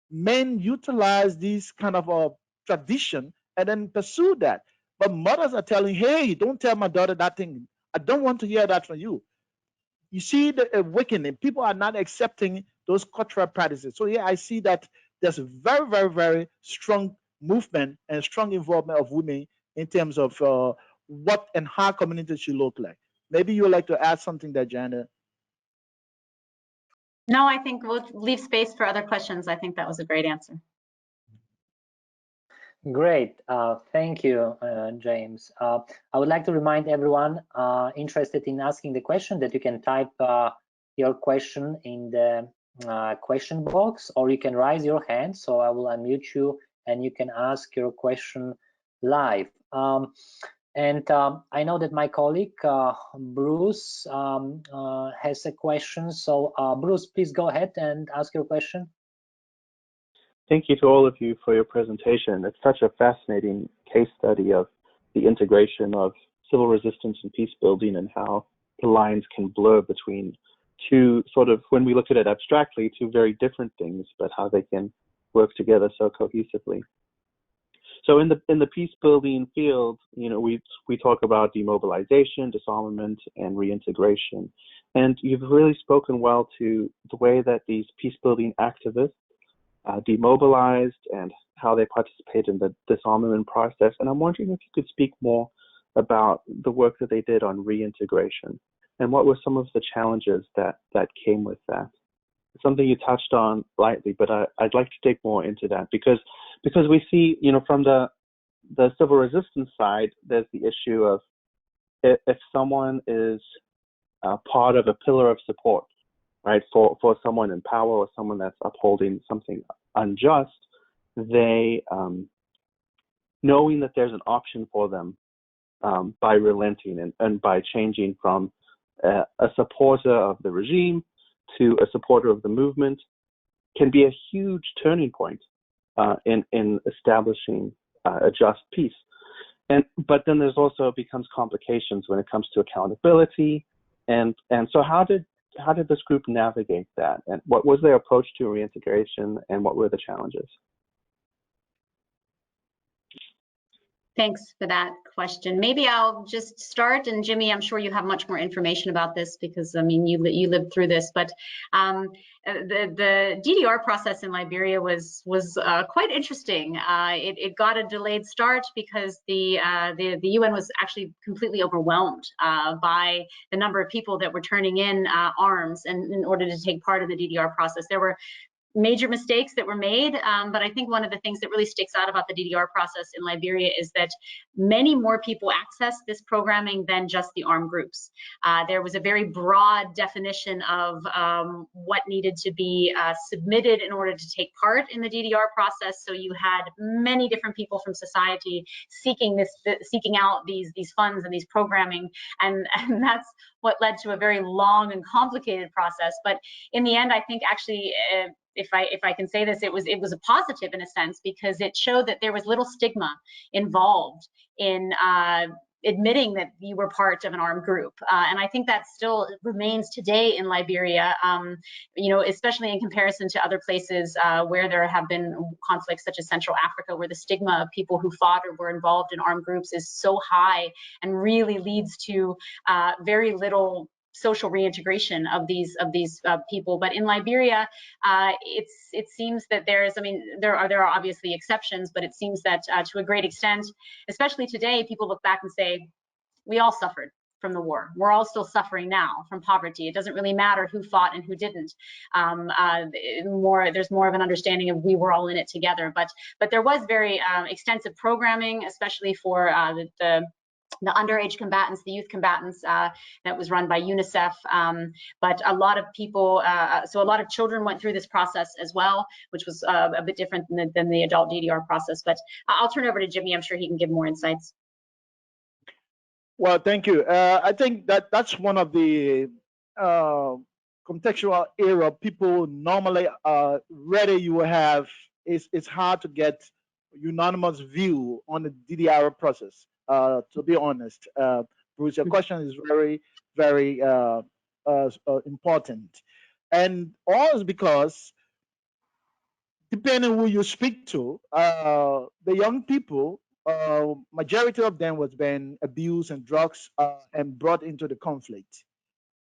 B: Men utilize these kind of a tradition and then pursue that. But mothers are telling, "Hey, don't tell my daughter that thing. I don't want to hear that from you." You see the awakening. People are not accepting those cultural practices. So yeah, I see that there's a very, very, very strong movement and strong involvement of women in terms of what and how communities should look like. Maybe you would like to add something there, Jana.
C: No, I think we'll leave space for other questions. I think that was a great answer.
A: Great, thank you, James. I would like to remind everyone interested in asking the question that you can type your question in the question box, or you can raise your hand, so I will unmute you and you can ask your question live. I know that my colleague Bruce has a question, so Bruce, please go ahead and ask your question.
E: Thank you to all of you for your presentation. It's such a fascinating case study of the integration of civil resistance and peace building and how the lines can blur between two sort of, when we look at it abstractly, two very different things, but how they can work together so cohesively. So in the peace building field, you know, we talk about demobilization, disarmament, and reintegration. And you've really spoken well to the way that these peace building activists demobilized and how they participate in the disarmament process. And I'm wondering if you could speak more about the work that they did on reintegration and what were some of the challenges that came with that. It's something you touched on lightly, but I'd like to dig more into that because we see, you know, from the civil resistance side, there's the issue of if someone is part of a pillar of support, right, for someone in power or someone that's upholding something unjust, they, knowing that there's an option for them by relenting and by changing from a supporter of the regime to a supporter of the movement, can be a huge turning point in establishing a just peace. But then there's also becomes complications when it comes to accountability. And so how did this group navigate that? And what was their approach to reintegration, and what were the challenges?
C: Thanks for that question. Maybe I'll just start, and Jimmy, I'm sure you have much more information about this because, I mean, you lived through this. But the DDR process in Liberia was quite interesting. It got a delayed start because the UN was actually completely overwhelmed by the number of people that were turning in arms and in order to take part in the DDR process. There were major mistakes that were made, but I think one of the things that really sticks out about the DDR process in Liberia is that many more people accessed this programming than just the armed groups. There was a very broad definition of what needed to be submitted in order to take part in the DDR process. So you had many different people from society seeking out these funds and these programming, and that's what led to a very long and complicated process. But in the end, I think actually, if I can say this, it was a positive in a sense, because it showed that there was little stigma involved in admitting that you were part of an armed group. And I think that still remains today in Liberia, you know, especially in comparison to other places where there have been conflicts such as Central Africa, where the stigma of people who fought or were involved in armed groups is so high and really leads to very little social reintegration of these people. But in Liberia, it seems that there's, I mean, there are obviously exceptions, but it seems that to a great extent, especially today, people look back and say, we all suffered from the war. We're all still suffering now from poverty. It doesn't really matter who fought and who didn't. There's more of an understanding of we were all in it together. But there was very extensive programming, especially for the the underage combatants, the youth combatants, that was run by UNICEF. But a lot of people, so a lot of children went through this process as well, which was a bit different than the adult DDR process. But I'll turn over to Jimmy. I'm sure he can give more insights.
B: Well, thank you. I think that's one of the contextual area people normally ready you have. It's hard to get unanimous view on the DDR process. To be honest, Bruce, your question is very, very important, and all is because depending who you speak to, the young people, majority of them was being abused and drugs and brought into the conflict.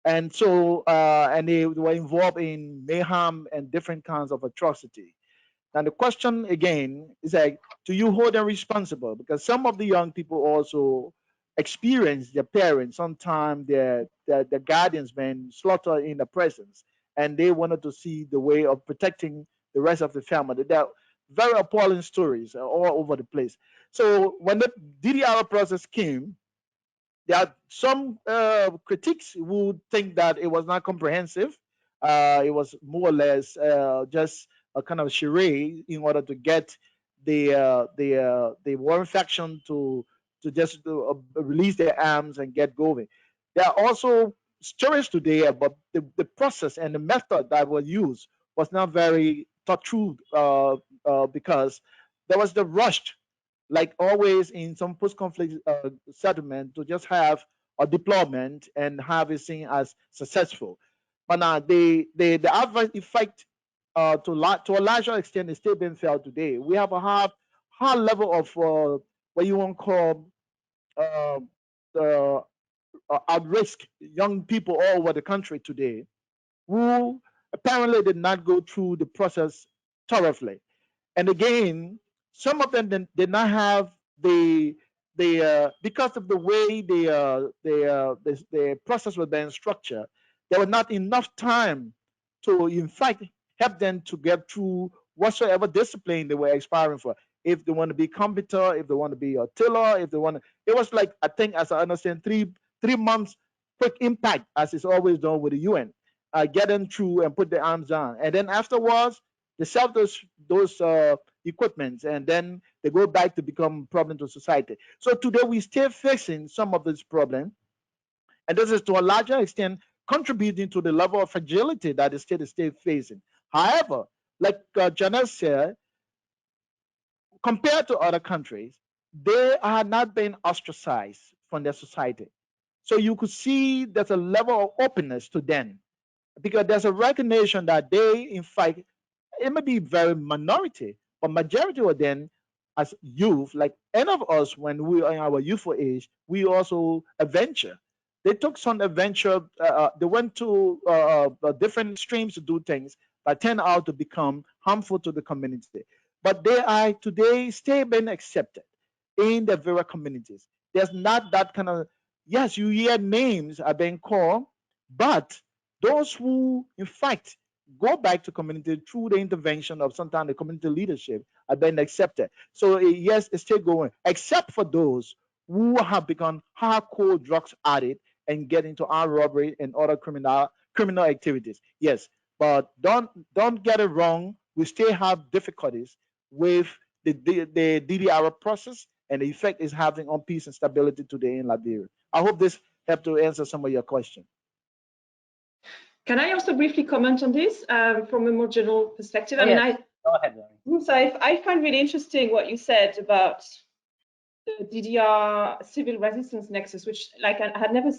B: And so, and they were involved in mayhem and different kinds of atrocity. Now the question again is like, do you hold them responsible? Because some of the young people also experience their parents, sometimes their guardians being slaughtered in their presence, and they wanted to see the way of protecting the rest of the family. There are very appalling stories all over the place. So when the DDR process came, there are some critics who think that it was not comprehensive. It was more or less just a kind of charade in order to get the warring faction to just release their arms and get going. There are also stories today about the process and the method that was used was not very thought through because there was the rush, like always in some post-conflict settlement, to just have a deployment and have it seen as successful. But now the adverse effect to a larger extent is still being felt today. We have a high level of what you want to call at-risk young people all over the country today who apparently did not go through the process thoroughly. And again, some of them did not have the because of the way the process was being structured, there was not enough time to, in fact, help them to get through whatsoever discipline they were aspiring for. If they want to be computer, if they want to be a tiller, if they want to, it was like, I think, as I understand, three months quick impact, as is always done with the UN. Get them through and put their arms down, and then afterwards they sell those equipments, and then they go back to become problem to society. So today we still facing some of this problem, and this is to a larger extent contributing to the level of fragility that the state is still facing. However, like Janelle said, compared to other countries, they are not being ostracized from their society. So you could see there's a level of openness to them, because there's a recognition that they, in fact, it may be very minority, but majority of them, as youth, like any of us, when we are in our youthful age, we also adventure. They took some adventure. They went to different streams to do things that turned out to become harmful to the community. But they are today still being accepted in the various communities. There's not that kind of, yes, you hear names are being called, but those who, in fact, go back to community through the intervention of sometimes the community leadership are being accepted. So yes, it's still going, except for those who have become hardcore drugs addicts and get into armed robbery and other criminal activities. Yes, but don't get it wrong. We still have difficulties with the DDR process and the effect it's having on peace and stability today in Liberia. I hope this helped to answer some of your questions.
D: Can I also briefly comment on this from a more general perspective?
A: Oh,
D: I mean,
A: yes. Go ahead,
D: Bruce, I find really interesting what you said about the DDR civil resistance nexus, which, like, I had never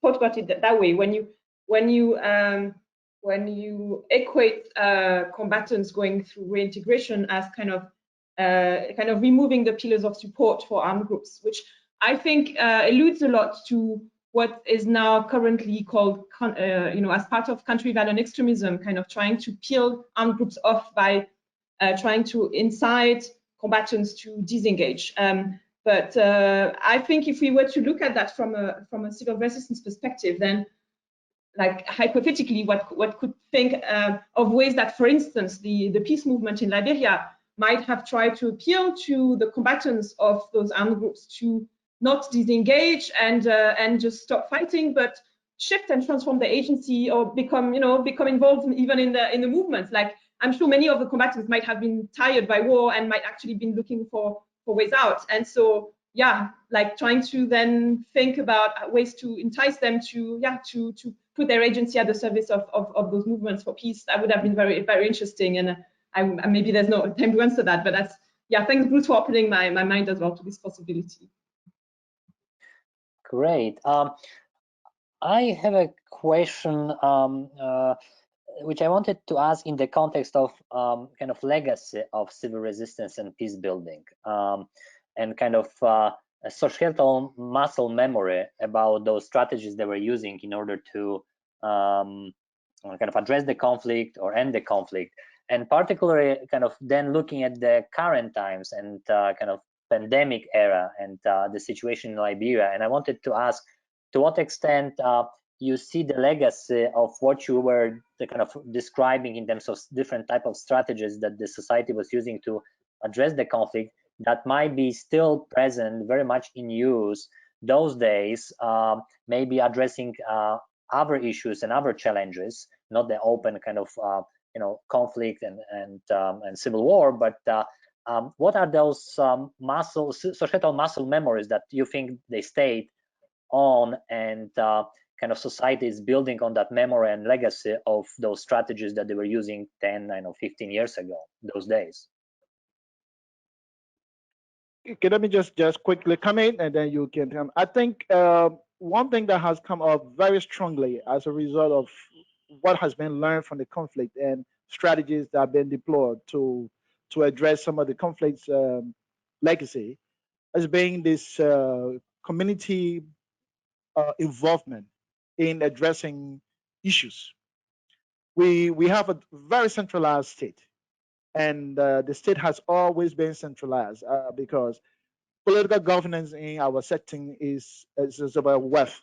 D: thought about it that way. When you equate combatants going through reintegration as kind of removing the pillars of support for armed groups, which I think alludes a lot to what is now currently called, as part of country violent extremism, kind of trying to peel armed groups off by trying to incite combatants to disengage. But I think if we were to look at that from a civil resistance perspective, then, like, hypothetically, what could think of ways that, for instance, the peace movement in Liberia might have tried to appeal to the combatants of those armed groups to not disengage and just stop fighting, but shift and transform the agency, or become involved even in the movements. Like, I'm sure many of the combatants might have been tired by war and might actually been looking for ways out. And so, yeah, like trying to then think about ways to entice them to put their agency at the service of those movements for peace. That would have been very, very interesting. And maybe there's no time to answer that, but that's, yeah, thanks, Bruce, for opening my mind as well to this possibility.
A: Great. I have a question which I wanted to ask in the context of kind of legacy of civil resistance and peace building, and kind of a societal muscle memory about those strategies they were using in order to kind of address the conflict or end the conflict, and particularly kind of then looking at the current times and kind of pandemic era and the situation in Liberia. And I wanted to ask, to what extent you see the legacy of what you were kind of describing in terms of different type of strategies that the society was using to address the conflict that might be still present, very much in use those days, maybe addressing other issues and other challenges, not the open kind of conflict and civil war, but what are those societal muscle memories that you think they stayed on, and kind of society is building on that memory and legacy of those strategies that they were using 10, 15 years ago, those days?
B: Okay, let me just quickly comment, and then you can come. I think one thing that has come up very strongly as a result of what has been learned from the conflict and strategies that have been deployed to address some of the conflict's legacy has been this community involvement in addressing issues. We have a very centralized state, and the state has always been centralized because political governance in our setting is about wealth.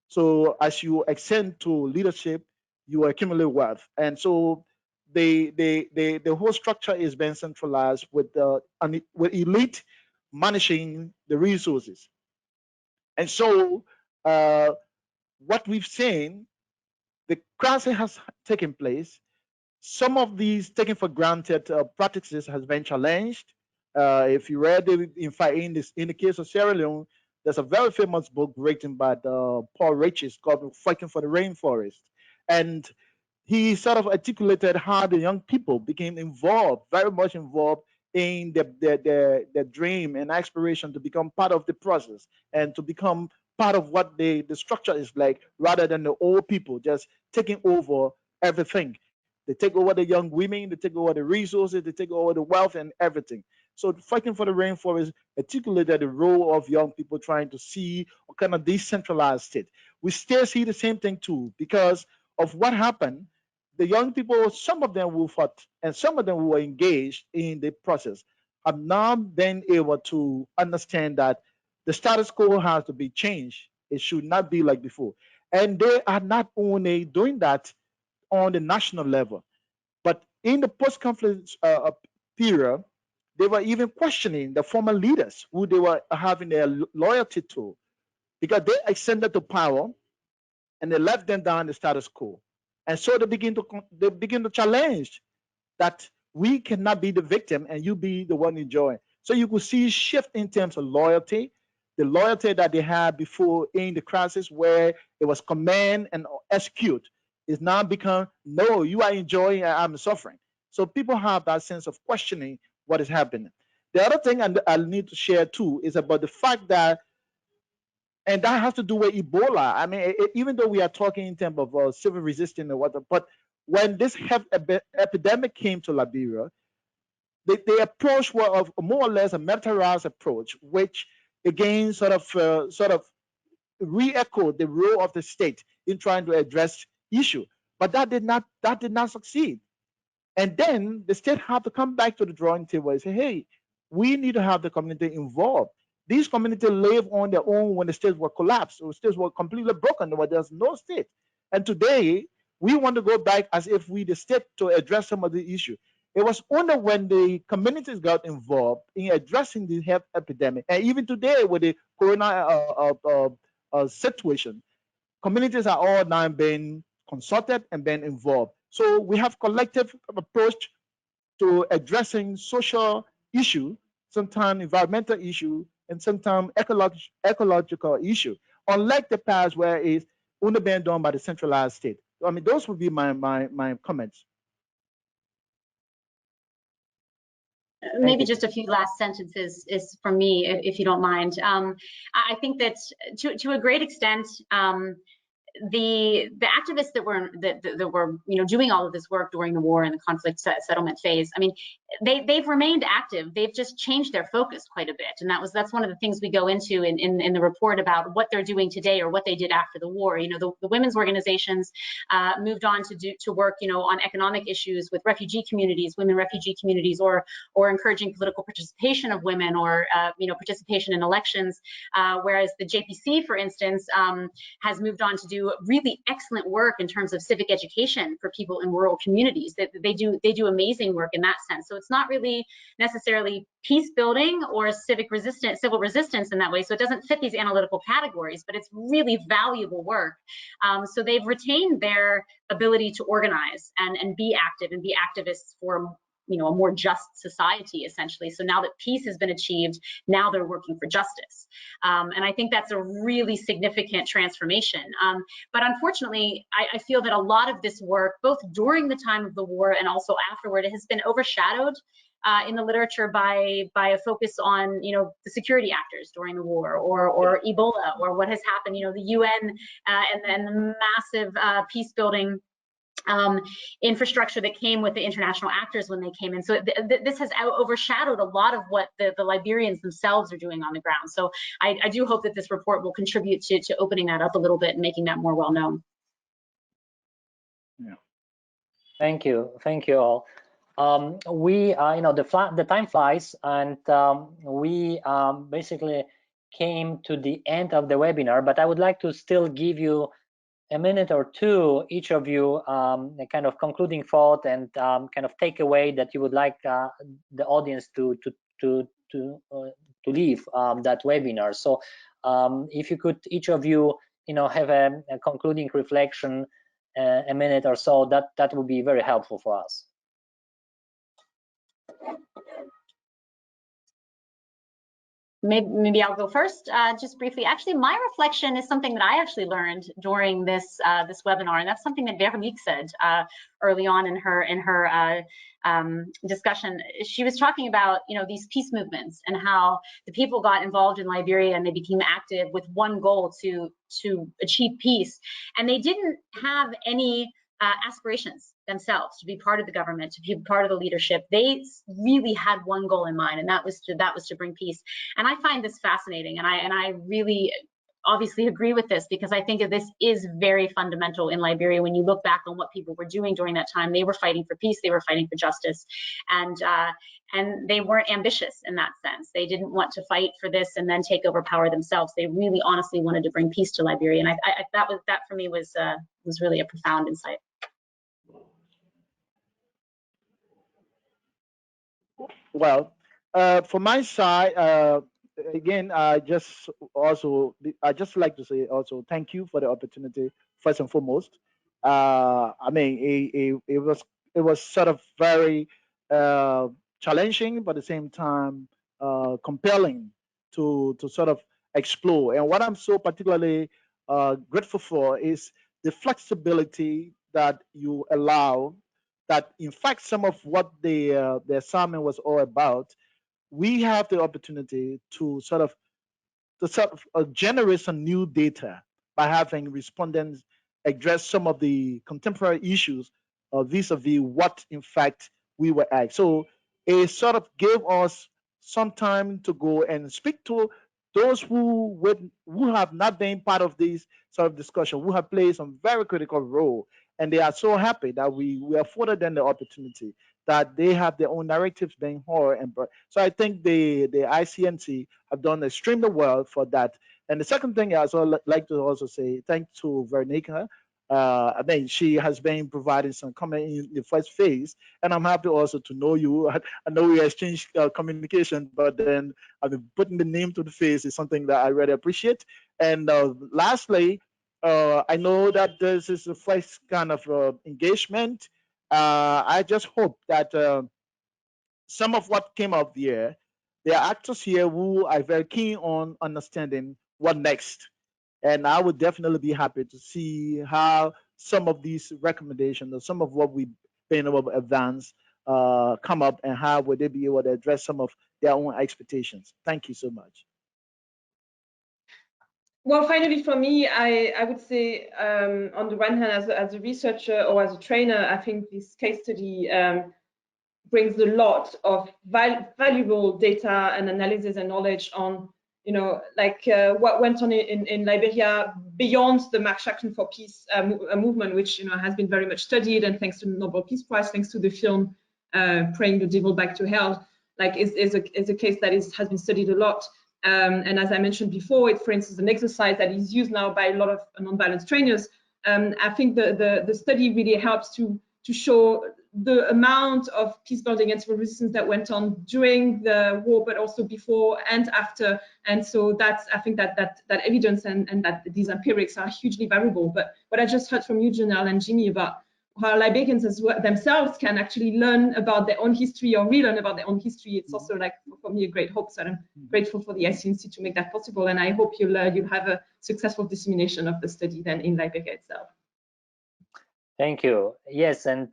B: So as you ascend to leadership, you accumulate wealth, and so the whole structure is being centralized with elite managing the resources. And so what we've seen, the crisis has taken place. Some of these taken for granted practices has been challenged. If you read it, in fact, in the case of Sierra Leone, there's a very famous book written by Paul Riches called "Fighting for the Rainforest," and he sort of articulated how the young people became involved, very much involved in the dream and aspiration to become part of the process and to become part of what the structure is like, rather than the old people just taking over everything. They take over the young women, they take over the resources, they take over the wealth and everything. So fighting for the rainforest articulated the role of young people trying to see a kind of decentralized state. We still see the same thing too, because of what happened. The young people, some of them who fought and some of them who were engaged in the process, have now been able to understand that the status quo has to be changed. It should not be like before. And they are not only doing that on the national level, but in the post-conflict period, they were even questioning the former leaders who they were having their loyalty to, because they ascended to power and they left them down the status quo. And so they begin to challenge that we cannot be the victim and you be the one enjoying. So you could see a shift in terms of loyalty, the loyalty that they had before in the crisis, where it was command and execute, is now become, no, you are enjoying and I'm suffering. So people have that sense of questioning what is happening. The other thing I need to share too is about the fact that, and that has to do with Ebola. I mean, even though we are talking in terms of civil resistance and whatever, but when this epidemic came to Liberia, the approach was of more or less a militarized approach, which again sort of re-echoed the role of the state in trying to address issue. But that did not succeed. And then the state had to come back to the drawing table and say, hey, we need to have the community involved. These communities live on their own when the states were collapsed, or states were completely broken, where there's no state. And today, we want to go back as if we, the state, to address some of the issue. It was only when the communities got involved in addressing the health epidemic, and even today with the corona situation, communities are all now being consulted and being involved. So we have collective approach to addressing social issue, sometimes environmental issue, and sometimes ecological issue. Unlike the past where it's only been done by the centralized state. I mean, those would be my comments.
C: Maybe just a few last sentences is from me, if you don't mind. I think that to a great extent, the activists that were doing all of this work during the war and the conflict settlement phase, I mean, they've remained active. They've just changed their focus quite a bit, and that's one of the things we go into in the report about what they're doing today or what they did after the war. The women's organizations moved on to work on economic issues with refugee communities, women refugee communities, or encouraging political participation of women, or participation in elections. Whereas the JPC, for instance, has moved on to do really excellent work in terms of civic education for people in rural communities. They do amazing work in that sense. So it's not really necessarily peace building or civil resistance in that way. So it doesn't fit these analytical categories, but it's really valuable work. So they've retained their ability to organize and be active and be activists for a more just society, essentially. So now that peace has been achieved, now they're working for justice. And I think that's a really significant transformation. But unfortunately, I feel that a lot of this work, both during the time of the war and also afterward, it has been overshadowed in the literature by a focus on the security actors during the war, or Ebola, or what has happened, the UN and the massive peace building infrastructure that came with the international actors when they came in. So this has overshadowed a lot of what the Liberians themselves are doing on the ground. So I do hope that this report will contribute to opening that up a little bit and making that more well known.
B: Yeah.
A: Thank you all. We the time flies, and we basically came to the end of the webinar, but I would like to still give you a minute or two, each of you, a kind of concluding thought and kind of takeaway that you would like the audience to leave that webinar. So if you could, each of you, have a concluding reflection, a minute or so, that would be very helpful for us.
C: Maybe I'll go first, just briefly. Actually, my reflection is something that I actually learned during this this webinar, and that's something that Veronique said early on in her discussion. She was talking about these peace movements and how the people got involved in Liberia and they became active with one goal, to achieve peace, and they didn't have any aspirations themselves to be part of the government, to be part of the leadership. They really had one goal in mind, and that was to bring peace. And I find this fascinating, and I really obviously agree with this, because I think that this is very fundamental in Liberia. When you look back on what people were doing during that time, they were fighting for peace, they were fighting for justice, and they weren't ambitious in that sense. They didn't want to fight for this and then take over power themselves. They really honestly wanted to bring peace to Liberia, and that for me was really a profound insight.
B: Well, for my side, again, I just like to say also thank you for the opportunity first and foremost. I mean, it was sort of very challenging, but at the same time compelling to sort of explore. And what I'm so particularly grateful for is the flexibility that you allow. That in fact, some of what the assignment was all about, we have the opportunity to sort of generate some new data by having respondents address some of the contemporary issues vis-a-vis what in fact we were asked. So it sort of gave us some time to go and speak to those who have not been part of this sort of discussion, who have played some very critical role, and they are so happy that we afforded them the opportunity, that they have their own narratives being heard. And so I think the ICNC have done extremely well for that. And the second thing I also like to also say thanks to Veronique I think she has been providing some comment in the first phase, and I'm happy also to know you. I know we exchanged communication, but then putting the name to the face is something that I really appreciate. And lastly, I know that this is the first kind of engagement. I just hope that some of what came up there, there are actors here who are very keen on understanding what next. And I would definitely be happy to see how some of these recommendations or some of what we've been able to advance come up, and how would they be able to address some of their own expectations. Thank you so much.
D: Well, finally, for me, I would say, on the one hand, as a researcher or as a trainer, I think this case study brings a lot of valuable data and analysis and knowledge on, like what went on in Liberia beyond the March Action for Peace movement, which has been very much studied, and thanks to the Nobel Peace Prize, thanks to the film Praying the Devil Back to Hell, like is a case that has been studied a lot. And as I mentioned before, it, for instance, an exercise that is used now by a lot of nonviolence trainers. I think the study really helps to show the amount of peace building and civil resistance that went on during the war, but also before and after. And so I think that evidence and that these empirics are hugely valuable. But what I just heard from you, Janelle and Jimmy, about how Liberians themselves can actually learn about their own history or relearn about their own history, it's also, like, for me, a great hope. So I'm grateful for the ICNC to make that possible. And I hope you'll have a successful dissemination of the study then in Liberia itself.
A: Thank you. Yes, and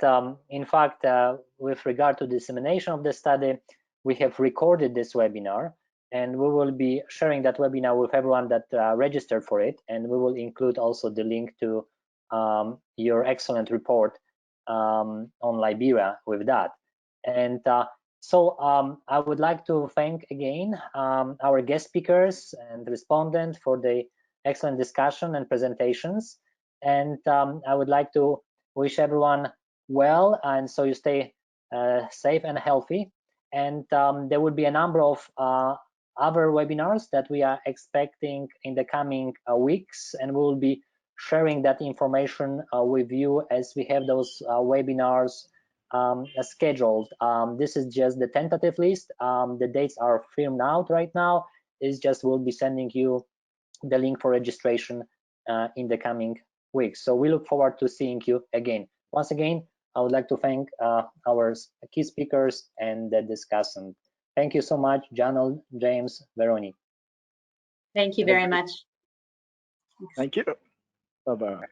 A: in fact, with regard to dissemination of the study, we have recorded this webinar, and we will be sharing that webinar with everyone that registered for it, and we will include also the link to your excellent report on Liberia with that. And so I would like to thank again our guest speakers and respondents for the excellent discussion and presentations. And I would like to wish everyone well, and so you stay safe and healthy. And there will be a number of other webinars that we are expecting in the coming weeks, and we will be sharing that information with you as we have those webinars scheduled. This is just the tentative list. The dates are firmed out right now. It's just we'll be sending you the link for registration in the coming weeks. So we look forward to seeing you again. Once again, I would like to thank our key speakers and the discussant. Thank you so much, Janelle, James, Veronique.
C: Thank you very much.
B: Thank you. Bye-bye.